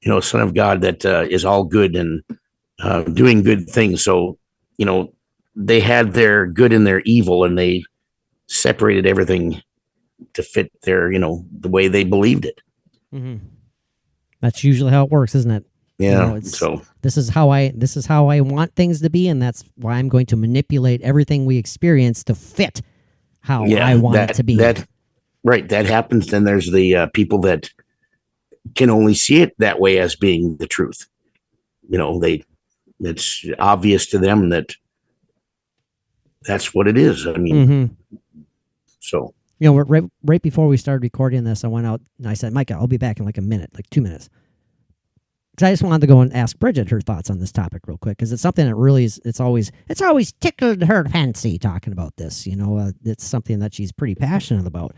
that is all good and doing good things. So, they had their good and their evil, and they separated everything to fit their, the way they believed it. Mm-hmm. That's usually how it works, isn't it? Yeah. So this is how I want things to be, and that's why I'm going to manipulate everything we experience to fit how I want it to be. That happens. Then there's the people that can only see it that way as being the truth. It's obvious to them that that's what it is. I mean, so. Right before we started recording this, I went out and I said, Micah, I'll be back in like a minute, like 2 minutes. Because I just wanted to go and ask Bridget her thoughts on this topic real quick, because it's something that really is, it's always tickled her fancy talking about this. It's something that she's pretty passionate about.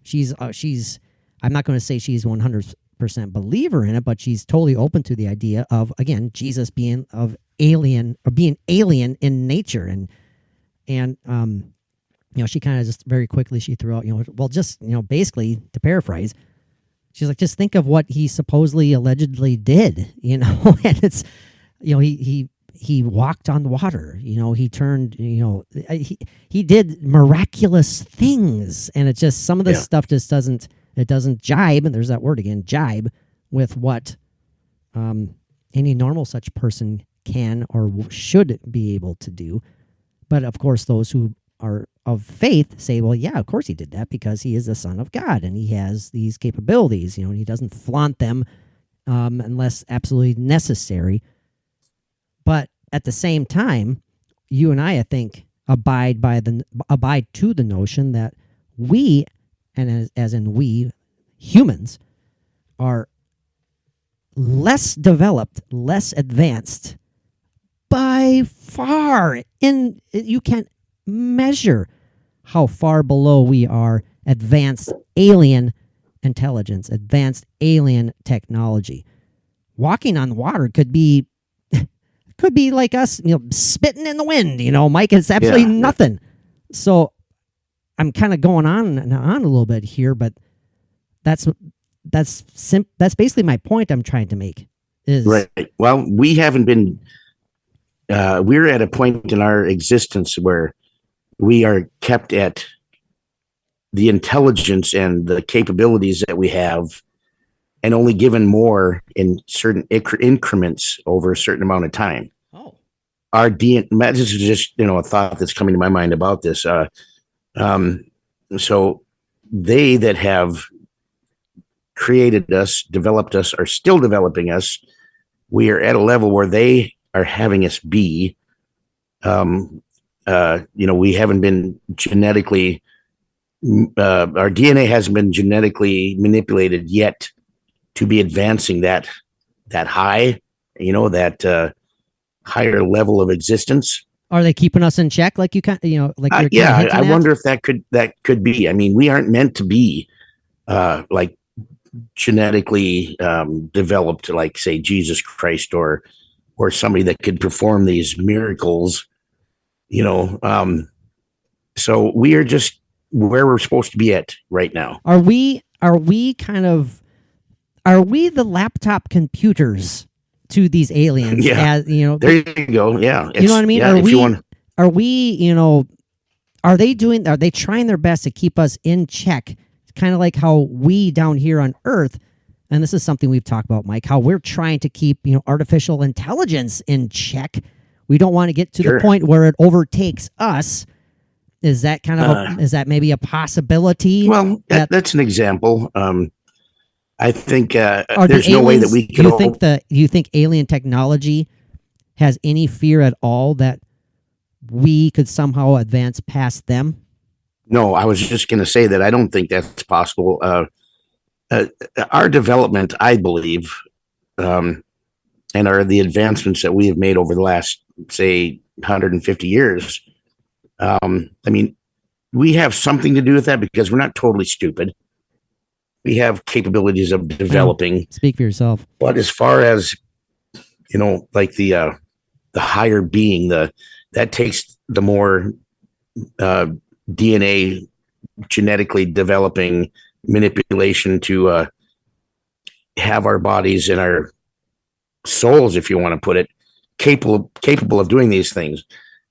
She's I'm not going to say she's 100% believer in it, but she's totally open to the idea of, again, Jesus being alien in nature. And she kind of just very quickly, she threw out, basically to paraphrase, she's like, just think of what he supposedly allegedly did, and it's, he he walked on water. He turned. He did miraculous things, and it's just some of this stuff just doesn't jibe. And there's that word again, jibe, with what any normal such person can or should be able to do. But of course, those who are of faith say, well, yeah, of course he did that because he is the Son of God and he has these capabilities, and he doesn't flaunt them unless absolutely necessary. But at the same time, you and I think, abide to the notion that we, and as in we humans, are less developed, less advanced by far. You can't measure how far below we are advanced alien intelligence, advanced alien technology. Walking on water could be like us, spitting in the wind, Mike. It's absolutely nothing. So I'm kind of going on and on a little bit here, but that's basically my point I'm trying to make. Is right. Well, we haven't been. We're at a point in our existence where we are kept at the intelligence and the capabilities that we have, and only given more in certain increments over a certain amount of time. Oh, Our DNA. This is just a thought that's coming to my mind about this. So they that have created us, developed us, are still developing us. We are at a level where they are having us be. We haven't been genetically. Our DNA hasn't been genetically manipulated yet to be advancing that high, that higher level of existence. Are they keeping us in check? Like I wonder if that could be. I mean, we aren't meant to be like genetically developed, like say Jesus Christ or somebody that could perform these miracles. So we are just where we're supposed to be at right now. Are we the laptop computers to these aliens? Yeah. There you go. Yeah. You know what I mean? Yeah, are they trying their best to keep us in check? Kind of like how we down here on Earth, and this is something we've talked about, Mike, how we're trying to keep, artificial intelligence in check. We don't want to get to the point where it overtakes us. Is that kind of is that maybe a possibility? Well, that's an example. I think there's no way that we could. Do you think alien technology has any fear at all that we could somehow advance past them? No, I was just going to say that I don't think that's possible. Our development, I believe, and the advancements that we have made over the last, say, 150 years. I mean, we have something to do with that because we're not totally stupid. We have capabilities of developing. Speak for yourself. But as far as, like the higher being, that takes the more DNA genetically developing manipulation to have our bodies and our souls, if you want to put it, capable of doing these things.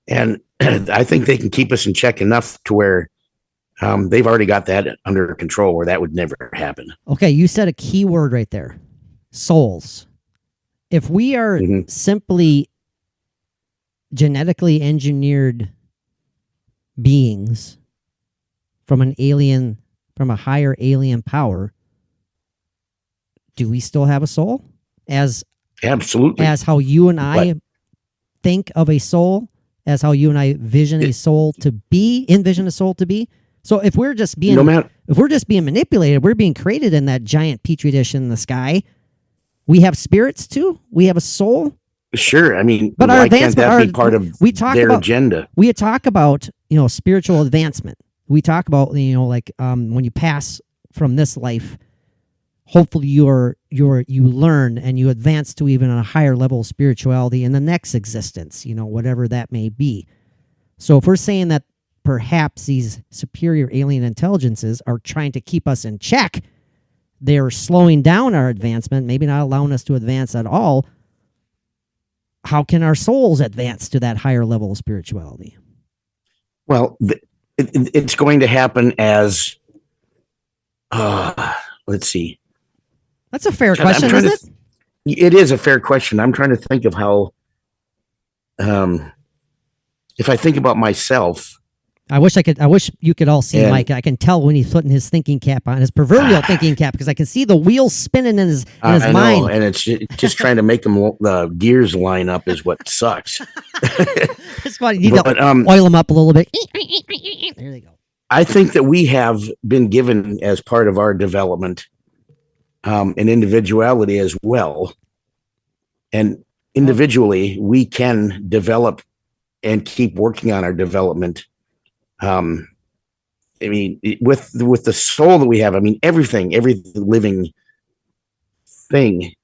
And I think they can keep us in check enough to where they've already got that under control where that would never happen. Okay, you said a key word right there. Souls. If we are simply genetically engineered beings from a higher alien power, do we still have a soul? Absolutely. As how you and I think of a soul, as how you and I envision a soul to be. So if we're just being manipulated, we're being created in that giant petri dish in the sky. We have spirits too. We have a soul. Sure, I mean, but why can't that be part of their agenda? We talk about spiritual advancement. We talk about when you pass from this life, hopefully you learn and you advance to even a higher level of spirituality in the next existence. Whatever that may be. So if we're saying that perhaps these superior alien intelligences are trying to keep us in check, they're slowing down our advancement, maybe not allowing us to advance at all. how can our souls advance to that higher level of spirituality? Well, it's going to happen as, let's see. That's a fair question, isn't it? It is a fair question. I'm trying to think of how, if I think about myself. I wish you could all see Mike. I can tell when he's putting his thinking cap on, his proverbial thinking cap, because I can see the wheels spinning in his I mind. know, and it's just trying to make the gears line up is what sucks. That's why you need to oil them up a little bit. There they go. I think that we have been given, as part of our development, an individuality as well, and individually we can develop and keep working on our development. I mean, with the soul that we have, I mean, every living thing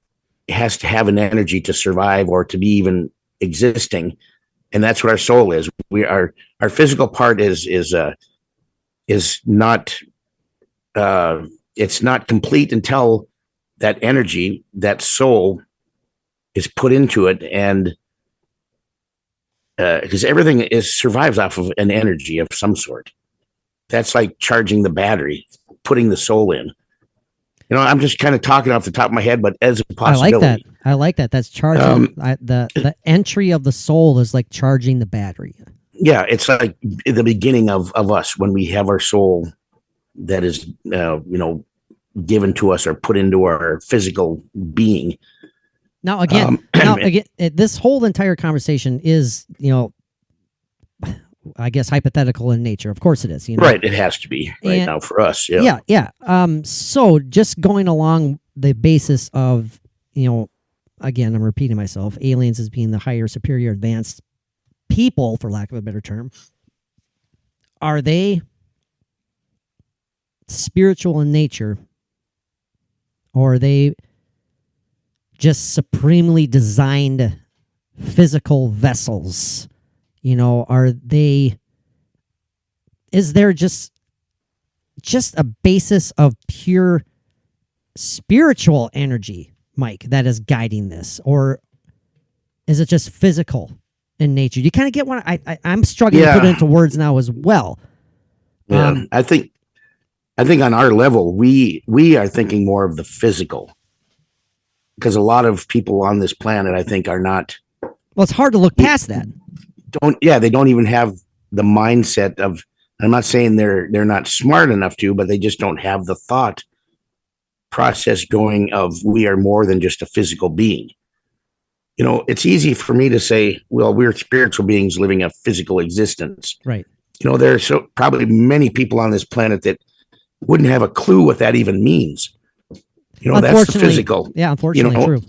has to have an energy to survive or to be even existing, and that's what our soul is. Our physical part is not it's not complete until that energy, that soul, is put into it, and because everything survives off of an energy of some sort. That's like charging the battery, putting the soul in. You know, I'm just kind of talking off the top of my head, but as a possibility. I like that. That's charging. The entry of the soul is like charging the battery. Yeah, it's like the beginning of us when we have our soul that is, given to us or put into our physical being. Now again, this whole entire conversation is, I guess hypothetical in nature. Of course it is. Right, it has to be now for us. Yeah. Yeah. So just going along the basis of, again, I'm repeating myself, aliens as being the higher, superior, advanced people, for lack of a better term. Are they spiritual in nature, or are they just supremely designed physical vessels? Is there just a basis of pure spiritual energy, Mike, that is guiding this? Or is it just physical in nature? You kind of get what I'm struggling to put it into words now as well. Yeah, I think on our level, we are thinking more of the physical, because a lot of people on this planet, I think, are not. Well, it's hard to look past that. They don't even have the mindset of. I'm not saying they're not smart enough to, but they just don't have the thought process going of we are more than just a physical being. It's easy for me to say, well, we're spiritual beings living a physical existence. Right. There's probably many people on this planet that wouldn't have a clue what that even means. That's the physical. Yeah, unfortunately, true.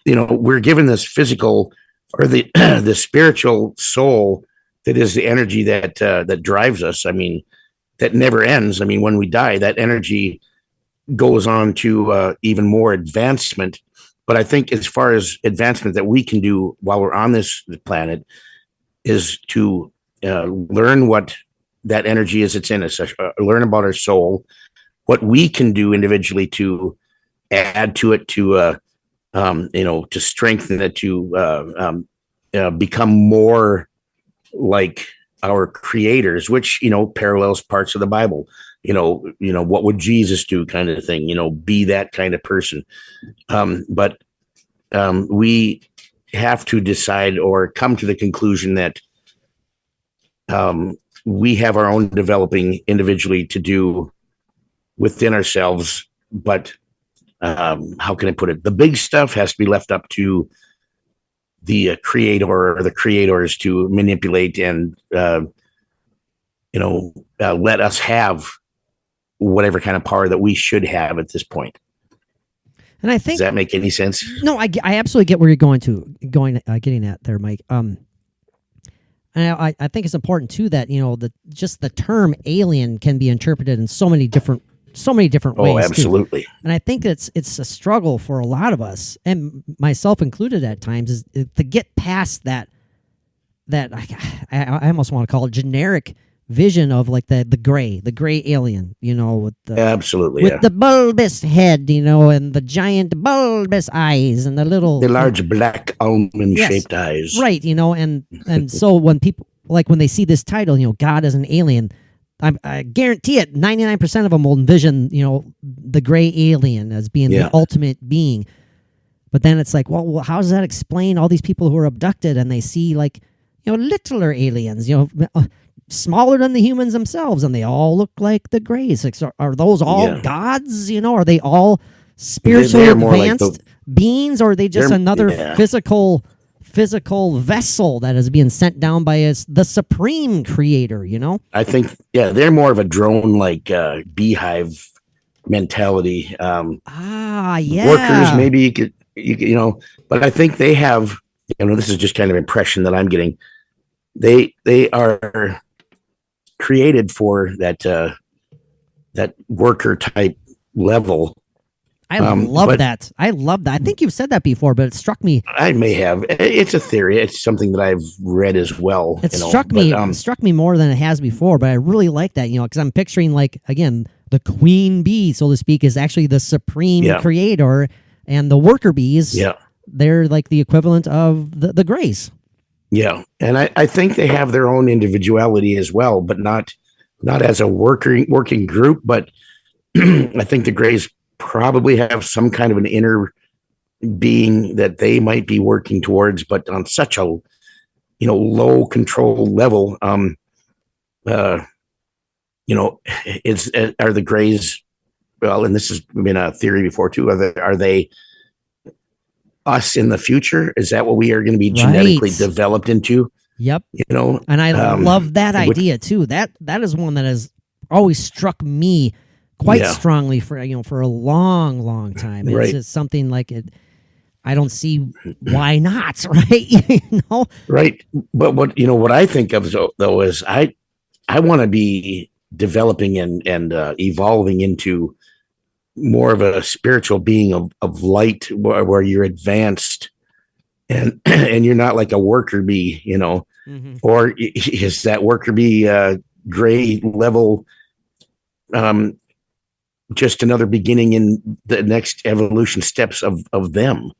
We're given this physical or the the spiritual soul that is the energy that drives us. I mean, that never ends. I mean, when we die, that energy goes on to even more advancement. But I think as far as advancement that we can do while we're on this planet is to learn what that energy is that's in us, learn about our soul, what we can do individually to add to it, to strengthen it, to become more like our creators, which parallels parts of the Bible. What would Jesus do, kind of thing. Be that kind of person. But we have to decide or come to the conclusion that we have our own developing individually to do within ourselves. But how can I put it? The big stuff has to be left up to the creator or the creators to manipulate and, let us have whatever kind of power that we should have at this point. And I think, does that make any sense? No, I absolutely get where you're getting at there, Mike. And I think it's important too that the term alien can be interpreted in so many different ways. Oh, absolutely. Too. And I think it's a struggle for a lot of us, and myself included at times, is to get past that I almost want to call it generic vision of like the gray alien, with the Absolutely, with the bulbous head, and the giant bulbous eyes and the little the large black almond-shaped eyes. right, and so when people when they see this title, God as an alien, I guarantee it, 99% of them will envision, the gray alien as being the ultimate being. But then it's like, well, how does that explain all these people who are abducted and they see littler aliens, smaller than the humans themselves, and they all look like the grays? Like, so are those all gods? Are they all spiritually advanced beings, or are they just another physical vessel that is being sent down by the supreme creator? I think they're more of a drone beehive mentality. Workers, maybe you could but I think they have, this is just kind of impression that I'm getting. They are created for that worker type level. I love that. I love that. I think you've said that before, but it struck me. I may have. It's a theory. It's something that I've read as well. It struck me more than it has before, but I really like that, because I'm picturing again, the queen bee, so to speak, is actually the supreme creator, and the worker bees, they're like the equivalent of the grays. Yeah, and I think they have their own individuality as well, but not as a working group. But I think the grays probably have some kind of an inner being that they might be working towards, but on such a low control level. Are the grays? Well, and this has been a theory before too. Are they us in the future? Is that what we are going to be genetically developed into? Yep. And I love that idea too. That is one that has always struck me quite strongly for a long, long time. It's just something like it. I don't see why not, right? Right. But what I think of though is I want to be developing and evolving into more of a spiritual being of light, where you're advanced and you're not like a worker bee, or is that worker bee gray level just another beginning in the next evolution steps of them?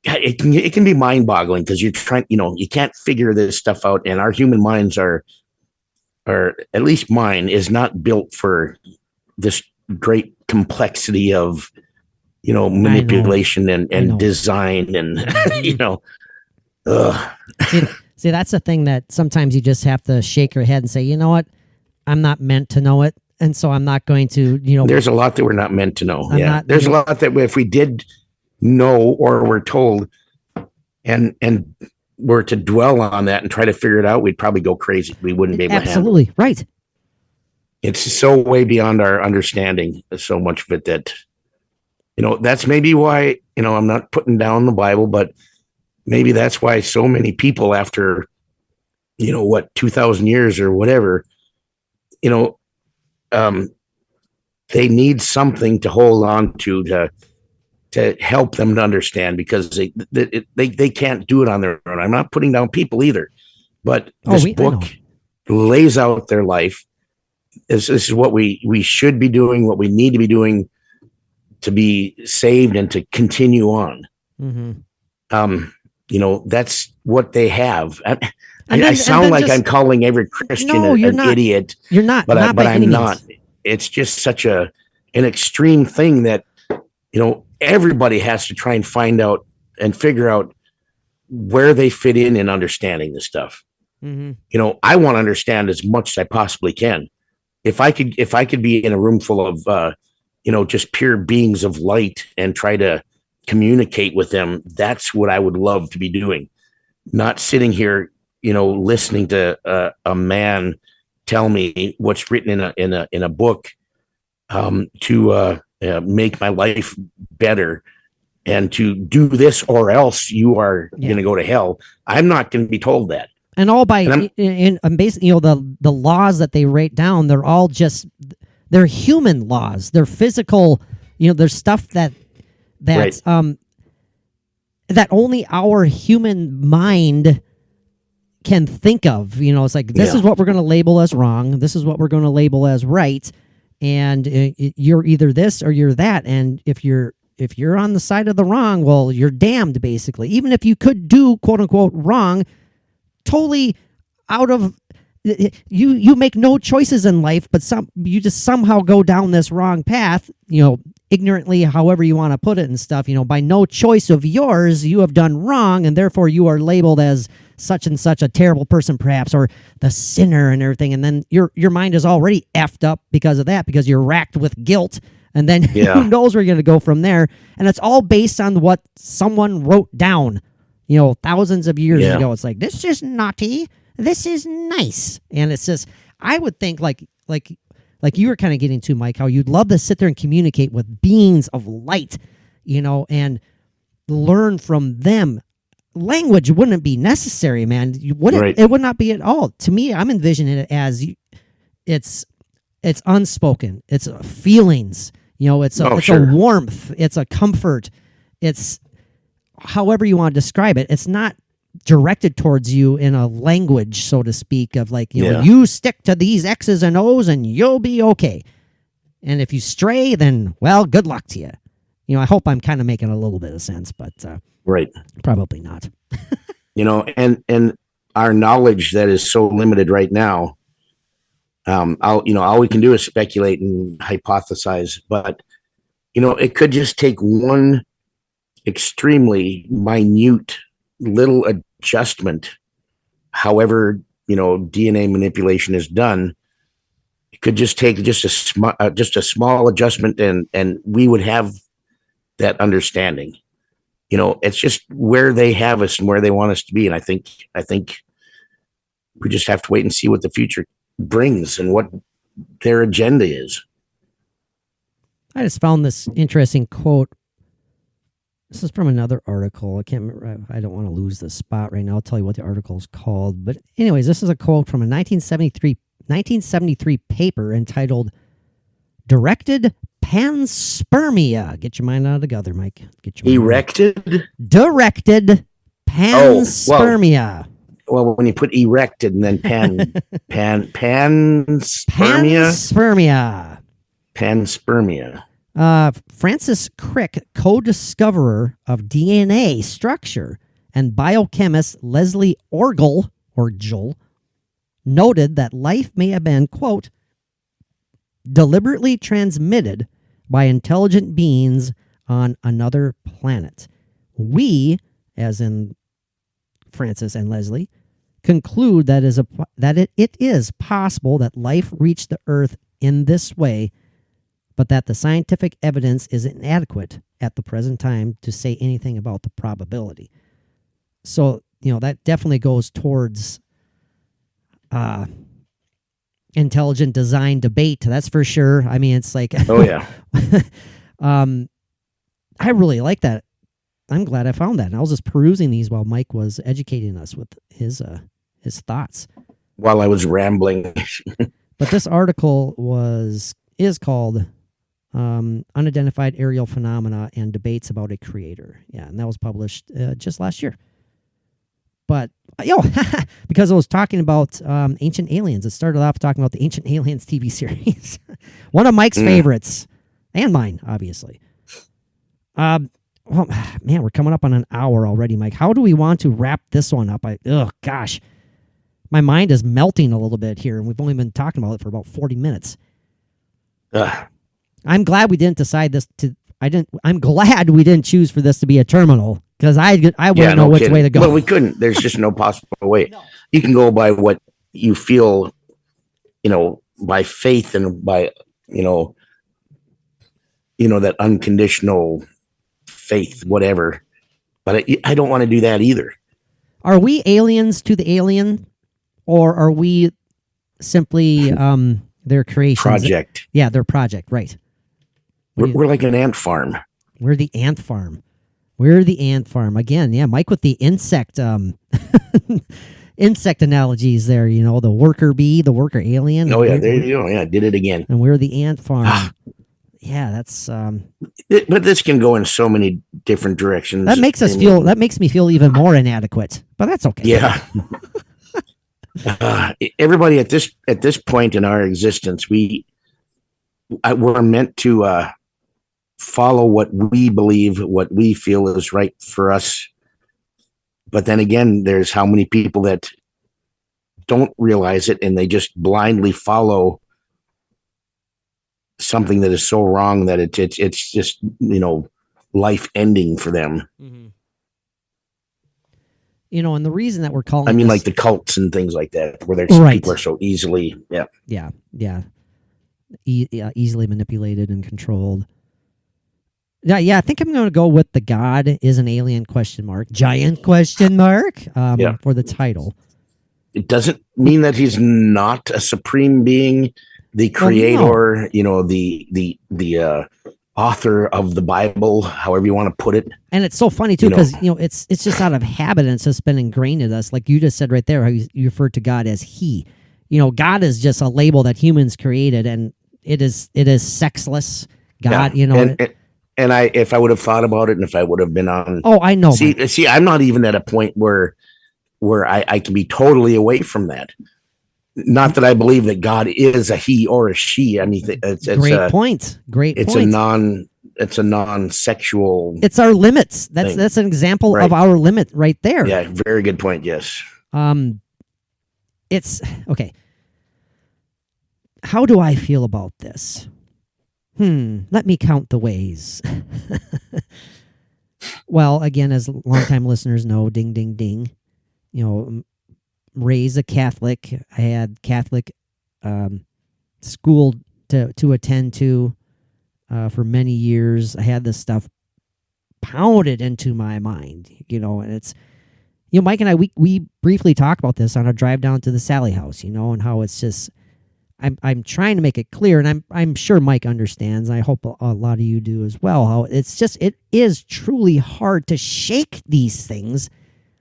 It can be mind boggling because you're trying, you can't figure this stuff out, and our human minds are at least mine is not built for this great complexity of manipulation and design and see, that's the thing that sometimes you just have to shake your head and say, you know what, I'm not meant to know it, and so I'm not going to there's a lot that we're not meant to know. There's a lot that if we did know or were told and were to dwell on that and try to figure it out, we'd probably go crazy. We wouldn't be able to handle it. Absolutely right. It's so way beyond our understanding, so much of it that, that's maybe why, I'm not putting down the Bible, but maybe that's why so many people after, 2,000 years or whatever, they need something to hold on to help them to understand, because they can't do it on their own. I'm not putting down people either, but this book lays out their life. This is what we should be doing, what we need to be doing to be saved and to continue on. Mm-hmm. That's what they have. I sound like I'm calling every Christian an idiot. You're not, but I'm not. Means. It's just such an extreme thing that everybody has to try and find out and figure out where they fit in understanding this stuff. Mm-hmm. I want to understand as much as I possibly can. If I could be in a room full of, just pure beings of light and try to communicate with them, that's what I would love to be doing. Not sitting here, listening to a man tell me what's written in a book to make my life better and to do this or else you are going to go to hell. I'm not going to be told that. And all by in basically, the laws that they write down, they're all they're human laws. They're physical. There's stuff that that only our human mind can think of. You know, it's like, this is what we're going to label as wrong. This is what we're going to label as right. And you're either this or you're that. And if you're on the side of the wrong, well, you're damned, basically. Even if you could do quote unquote wrong, totally out of you make no choices in life, but you just somehow go down this wrong path, you know, ignorantly, however you want to put it and stuff. You know, by no choice of yours, you have done wrong, and therefore you are labeled as such and such a terrible person, perhaps, or the sinner and everything. And then your mind is already effed up because of that, because you're racked with guilt. And then who knows where you're going to go from there. And it's all based on what someone wrote down, you know, thousands of years ago. It's like, this is naughty, this is nice. And it's just, I would think like you were kind of getting to, Mike, how you'd love to sit there and communicate with beings of light, you know, and learn from them. Language wouldn't be necessary, man. It would not be at all. To me, I'm envisioning it as it's unspoken. It's feelings. You know, it's a warmth. It's a comfort. It's however you want to describe it. It's not directed towards you in a language, so to speak, of like, you know, you stick to these X's and O's and you'll be okay. And if you stray, then, well, good luck to you. You know, I hope I'm kind of making a little bit of sense, but probably not. You know, and our knowledge that is so limited right now, all we can do is speculate and hypothesize, but, you know, it could just take one extremely minute little adjustment, however, you know, DNA manipulation is done. It could just take just a small adjustment, and we would have that understanding. You know, it's just where they have us and where they want us to be. And I think we just have to wait and see what the future brings and what their agenda is. I just found this interesting quote. This is from another article. I can't remember. I don't want to lose the spot right now. I'll tell you what the article is called. But anyways, this is a quote from a 1973 paper entitled Directed Panspermia. Get your mind out of the gutter, Mike. Erected? Directed Panspermia. Well, when you put erected and then panspermia. Francis Crick, co-discoverer of DNA structure, and biochemist Leslie Orgel, noted that life may have been, quote, deliberately transmitted by intelligent beings on another planet. We, as in Francis and Leslie, conclude that it is possible that life reached the Earth in this way, but that the scientific evidence is inadequate at the present time to say anything about the probability. So, you know, that definitely goes towards intelligent design debate, that's for sure. I mean, it's like, oh yeah. I really like that. I'm glad I found that. And I was just perusing these while Mike was educating us with his thoughts. While I was rambling. But this article is called Unidentified Aerial Phenomena and Debates About a Creator. Yeah, and that was published just last year. But, because I was talking about Ancient Aliens. It started off talking about the Ancient Aliens TV series. One of Mike's favorites. And mine, obviously. Well, man, we're coming up on an hour already, Mike. How do we want to wrap this one up? Gosh. My mind is melting a little bit here, and we've only been talking about it for about 40 minutes. I'm glad we didn't decide this I'm glad we didn't choose for this to be a terminal, because I wouldn't know which way to go. Well, we couldn't. There's just no possible way. No. You can go by what you feel, you know, by faith and by, you know, that unconditional faith, whatever. But I don't want to do that either. Are we aliens to the alien, or are we simply their creations? Project. Yeah, their project, right. We're like an ant farm. We're the ant farm. Again, yeah, Mike with the insect insect analogies there, you know, the worker bee, the worker alien. Oh, yeah, there you go. Yeah, did it again. And we're the ant farm. Yeah, that's... but this can go in so many different directions. That makes me feel even more inadequate, but that's okay. Yeah. Everybody at this point in our existence, we're meant to follow what we believe, what we feel is right for us. But then again, there's how many people that don't realize it and they just blindly follow something that is so wrong that it's just, life ending for them. Mm-hmm. And the reason that we're calling, I mean, this, like the cults and things like that, where people are so easily, easily manipulated and controlled. Yeah, I think I'm going to go with the God is an alien ? Giant question mark for the title. It doesn't mean that he's not a supreme being, the creator, the author of the Bible, however you want to put it. And it's so funny too, because it's just out of habit and it's just been ingrained in us. Like you just said right there, how you referred to God as he. God is just a label that humans created, and it is sexless. God, And if I would have thought about it, and if I would have been on, I know. See, I'm not even at a point where I can be totally away from that. Not that I believe that God is a he or a she. I mean, it's great point. It's a non-sexual. It's our limits. That's an example of our limit right there. Yeah, very good point. Yes. It's okay. How do I feel about this? Let me count the ways. Well, again, as longtime listeners know, ding, ding, ding. Raised a Catholic. I had Catholic school to attend to for many years. I had this stuff pounded into my mind, and it's, Mike and I, we briefly talked about this on our drive down to the Sally house, and how it's just, I'm trying to make it clear, and I'm sure Mike understands. I hope a lot of you do as well. How it's just, it is truly hard to shake these things,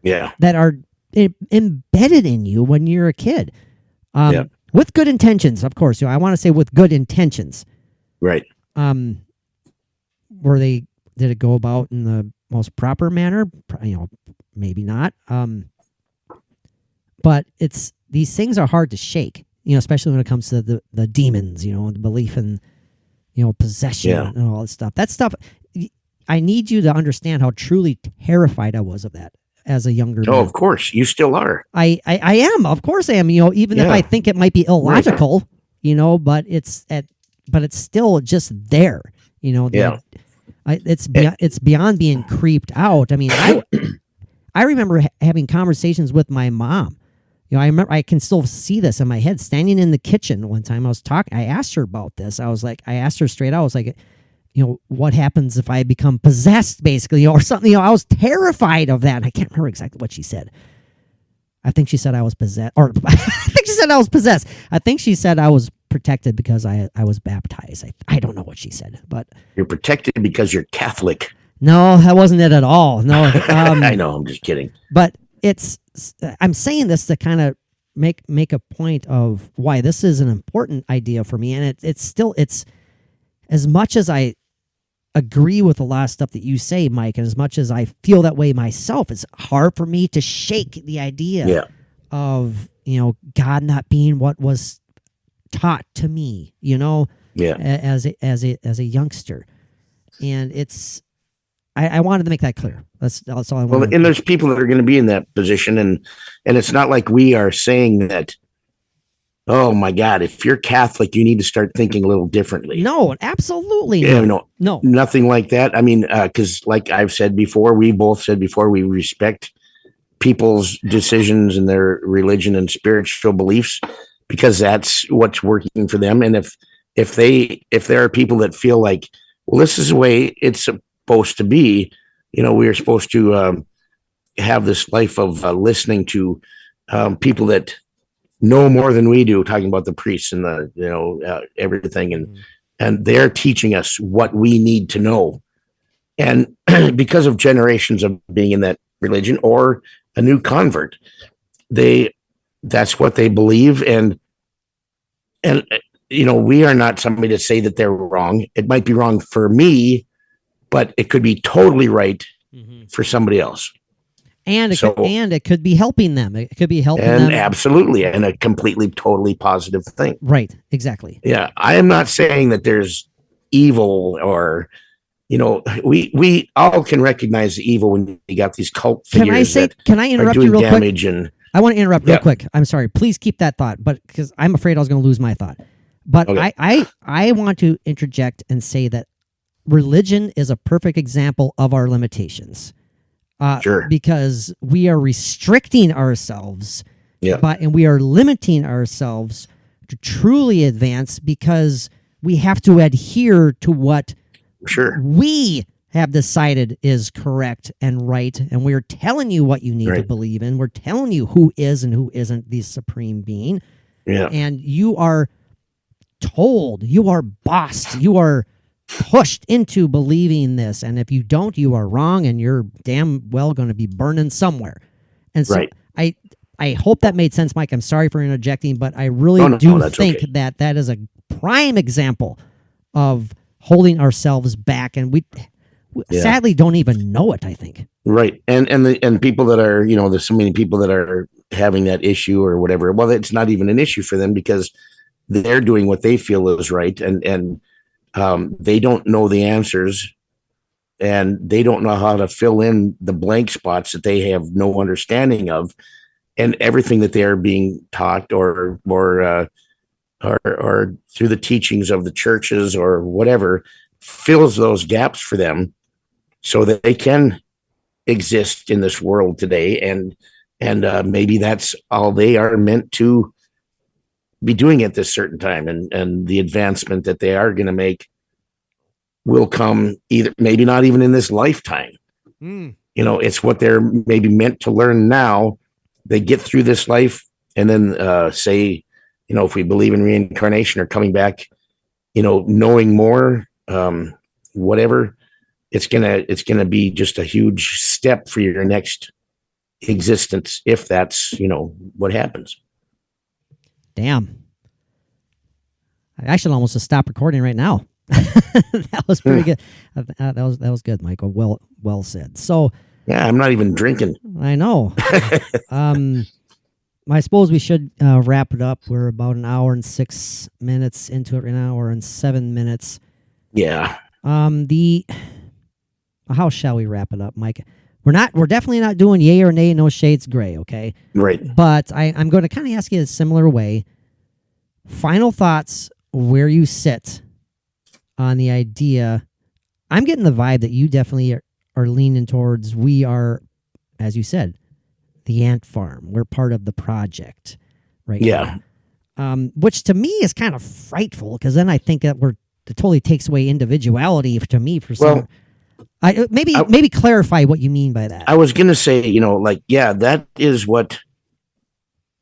that are embedded in you when you're a kid, with good intentions, of course. I want to say with good intentions, right? Did it go about in the most proper manner? Maybe not. But these things are hard to shake. Especially when it comes to the demons, the belief in, possession and all this stuff. That stuff, I need you to understand how truly terrified I was of that as a younger man. Oh, of course. You still are. I am. Of course I am. Even if I think it might be illogical, but it's still just there. It's beyond being creeped out. I mean, I remember having conversations with my mom. I remember, I can still see this in my head, standing in the kitchen one time. I asked her about this. I asked her straight out. I was like, what happens if I become possessed, basically, or something? I was terrified of that. I can't remember exactly what she said. I think she said I was possessed, or I think she said I was possessed. I think she said I was protected because I was baptized. I don't know what she said, but you're protected because you're Catholic. No, that wasn't it at all. No, I know. I'm just kidding. But I'm saying this to kind of make a point of why this is an important idea for me. And it's as much as I agree with a lot of stuff that you say, Mike, and as much as I feel that way myself, it's hard for me to shake the idea of, God not being what was taught to me, as a youngster. And I wanted to make that clear. That's all I wanted. Well, and there's people that are going to be in that position, and it's not like we are saying that, oh my God, if you're Catholic, you need to start thinking a little differently. No, absolutely no. No. Nothing like that. I mean, because like I've said before, we both said before, we respect people's decisions and their religion and spiritual beliefs because that's what's working for them. And if there are people that feel like, well, this is the way it's supposed to be, we are supposed to have this life of listening to people that know more than we do, talking about the priests and the everything, and they're teaching us what we need to know. And because of generations of being in that religion or a new convert, that's what they believe. And we are not somebody to say that they're wrong. It might be wrong for me, but it could be totally right for somebody else. And So, it could be helping them. It could be helping and them. absolutely, and a completely, totally positive thing. Right. Exactly. Yeah, I am not saying that there's evil or, we all can recognize the evil when you got these cult figures Can I are interrupt doing you real damage quick? and I want to interrupt real Yeah. quick. I'm sorry. Please keep that thought, but because I'm afraid I was going to lose my thought. But Okay. I want to interject and say that religion is a perfect example of our limitations. Sure. Because we are restricting ourselves, Yeah. and we are limiting ourselves to truly advance because we have to adhere to what Sure. we have decided is correct and right, and we're telling you what you need to Right. believe in. We're telling you who is and who isn't the supreme being, Yeah. and you are told, you are bossed, you are pushed into believing this, and if you don't, you are wrong, and you're damn well going to be burning somewhere. And so Right. I hope that made sense, Mike. I'm sorry for interjecting, but I really No, do that's think okay. that is a prime example of holding ourselves back, and we sadly don't even know it, I think. Right. And people that are, there's so many people that are having that issue or whatever. Well, it's not even an issue for them because they're doing what they feel is right, and they don't know the answers, and they don't know how to fill in the blank spots that they have no understanding of, and everything that they are being taught or through the teachings of the churches or whatever fills those gaps for them so that they can exist in this world today, and maybe that's all they are meant to be doing at this certain time, and the advancement that they are going to make will come either maybe not even in this lifetime. It's what they're maybe meant to learn now. They get through this life, and then say, if we believe in reincarnation or coming back, knowing more, whatever, it's gonna be just a huge step for your next existence if that's what happens. Damn. I should almost have stopped recording right now. That was pretty good. That was good, Michael. Well said. So yeah, I'm not even drinking. I know. I suppose we should wrap it up. We're about an hour and 6 minutes into it, an hour and 7 minutes. Yeah. How shall we wrap it up, Mike? We're definitely not doing yay or nay, no shades gray, okay? Right. But I'm going to kind of ask you a similar way. Final thoughts where you sit on the idea. I'm getting the vibe that you definitely are leaning towards we are, as you said, the ant farm. We're part of the project, right? Yeah. Which to me is kind of frightful because then I think that it totally takes away individuality to me for some. Maybe clarify what you mean by that. I was going to say, that is what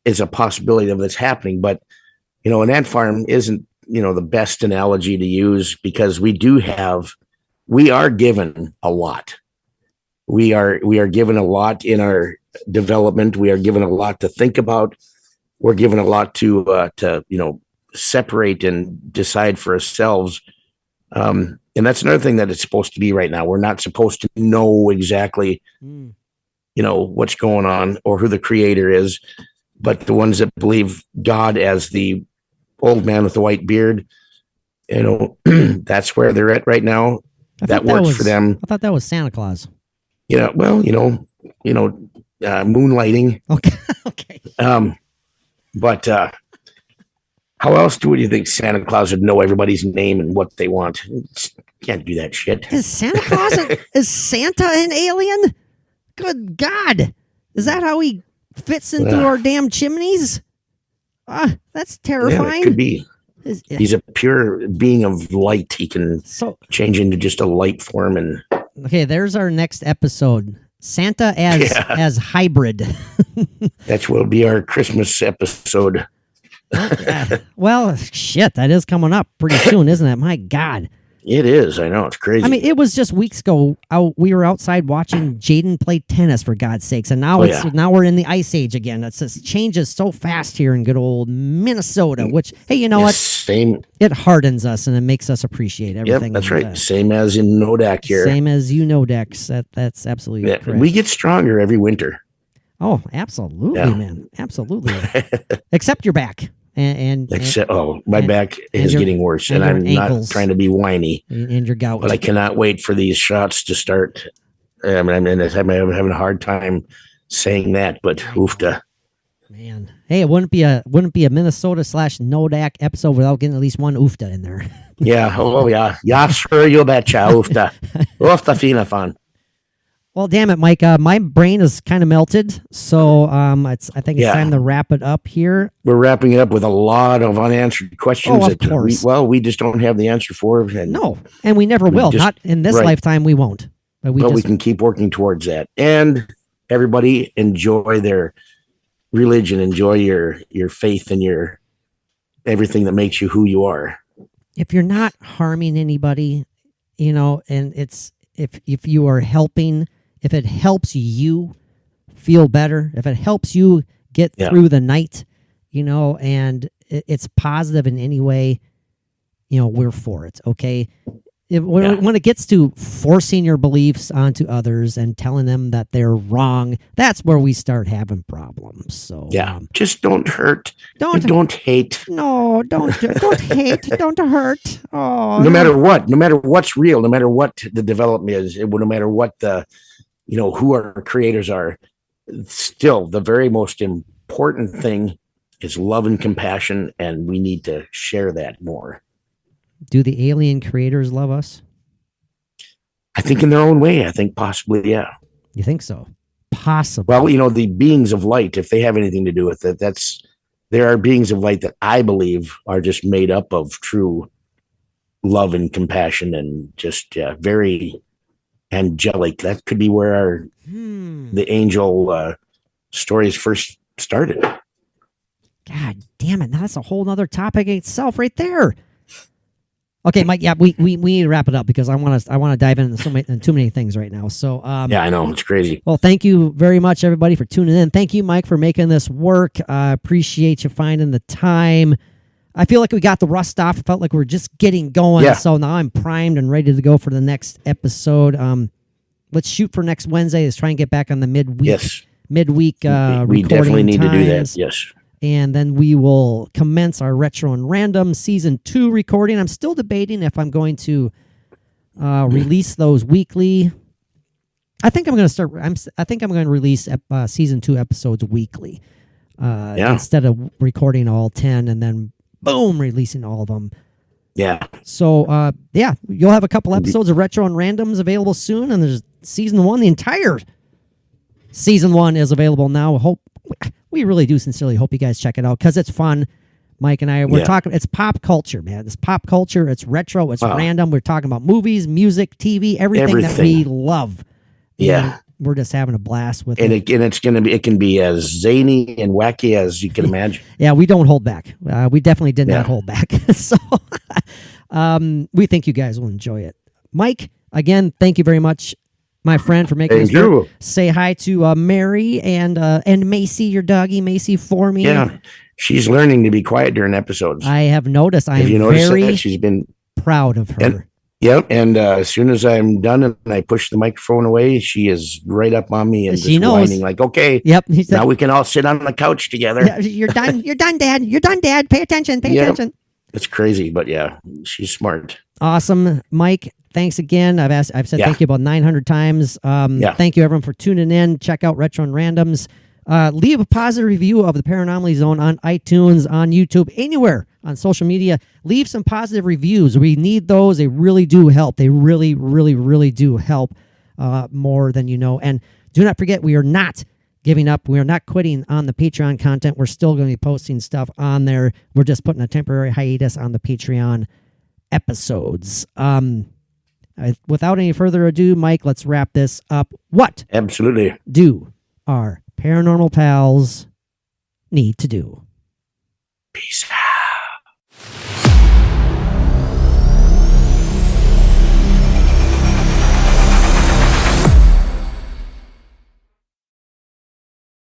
is a possibility of this happening, but an ant farm isn't, the best analogy to use because we are given a lot. We are given a lot in our development. We are given a lot to think about. We're given a lot to separate and decide for ourselves. And that's another thing that it's supposed to be right now. We're not supposed to know exactly, what's going on or who the creator is, but the ones that believe God as the old man with the white beard, that's where they're at right now. That works for them. I thought that was Santa Claus. Moonlighting. Okay. Okay. But how else would you think Santa Claus would know everybody's name and what they want? Can't do that shit. Is Santa Claus is Santa an alien? Good God. Is that how he fits into our damn chimneys? That's terrifying. Yeah, it could be. He's a pure being of light. He can change into just a light form. And okay, there's our next episode. Santa as hybrid. That will be our Christmas episode. Well, shit, that is coming up pretty soon, isn't it? My God. It is. I know. It's crazy. I mean, it was just weeks ago. We were outside watching Jaden play tennis, for God's sakes, and now now we're in the ice age again. It just changes so fast here in good old Minnesota. Which, hey, you know what? Same. It hardens us and it makes us appreciate everything. Yep, that's right. Same as in Nodak here. Same as Dex. That's absolutely correct. We get stronger every winter. Oh, absolutely, man. Absolutely. Except your back. My back is getting worse, and I'm not trying to be whiny. And your gout. But I cannot wait for these shots to start. I'm having a hard time saying that, but oofta. Man, hey, it wouldn't be a Minnesota /Nodak episode without getting at least one oofta in there. Yeah. Oh yeah. Yeah, sure. You betcha. Oofta. Oofta fina fun. Well, damn it, Mike. My brain is kind of melted, so I think it's time to wrap it up here. We're wrapping it up with a lot of unanswered questions. Oh, of course. We just don't have the answer for. And we never will. Not in this lifetime, we won't. But we can keep working towards that. And everybody enjoy their religion, enjoy your faith and your everything that makes you who you are. If you're not harming anybody, and it's if you are helping. If it helps you feel better, if it helps you get through the night, and it's positive in any way, we're for it. Okay. When it gets to forcing your beliefs onto others and telling them that they're wrong, that's where we start having problems. So just don't hurt. Don't hate. No, don't hate. Don't hurt. Oh, no matter what's real, no matter what the development is, no matter what the who our creators are, still the very most important thing is love and compassion, and we need to share that more. Do the alien creators love us? I think in their own way. I think possibly, yeah. You think so? Possibly. Well, the beings of light, if they have anything to do with it, there are beings of light that I believe are just made up of true love and compassion and just very angelic. That could be where the angel stories first started. God damn it. Now that's a whole nother topic itself right there. Okay, Mike, we need to wrap it up because I want to dive into too many things right now. So I know, it's crazy. Well, thank you very much, everybody, for tuning in. Thank you, Mike, for making this work. I appreciate you finding the time. I feel like we got the rust off. I felt like we're just getting going. Yeah. So now I'm primed and ready to go for the next episode. Let's shoot for next Wednesday. Let's try and get back on the midweek. Yes. Midweek we definitely need to do that. Yes. And then we will commence our Retro and Random Season 2 recording. I'm still debating if I'm going to release those weekly. I think I'm going to release Season 2 episodes weekly instead of recording all 10 and then boom, releasing all of them. Yeah. So, you'll have a couple episodes of Retro and Randoms available soon, and there's Season 1. The entire Season 1 is available now. We really do sincerely hope you guys check it out because it's fun. Mike and I, we're talking, it's pop culture, man. It's pop culture, it's retro, it's random. We're talking about movies, music, TV, everything that we love. Yeah. And we're just having a blast with it. And it can be as zany and wacky as you can imagine. Yeah, we don't hold back. We definitely did not hold back. So we think you guys will enjoy it. Mike, again, thank you very much, my friend, for making this work. Say hi to Mary and Macy, your doggy, Macy, for me. Yeah, she's learning to be quiet during episodes. I have noticed. I am very she's been proud of her. And as soon as I'm done and I push the microphone away, she is right up on me and she knows. Whining like, okay, now we can all sit on the couch together. Yeah, you're done. You're done, Dad. You're done, Dad. Pay attention. Pay attention. It's crazy, but she's smart. Awesome, Mike. Thanks again. I've said thank you about 900 times. Thank you, everyone, for tuning in. Check out Retro and Randoms. Leave a positive review of the Paranomaly Zone on iTunes, on YouTube, anywhere on social media. Leave some positive reviews. We need those. They really do help. They really, really, really do help more than you know. And do not forget, we are not giving up. We are not quitting on the Patreon content. We're still going to be posting stuff on there. We're just putting a temporary hiatus on the Patreon episodes. Without any further ado, Mike, let's wrap this up. What absolutely do our paranormal pals need to do? Peace out.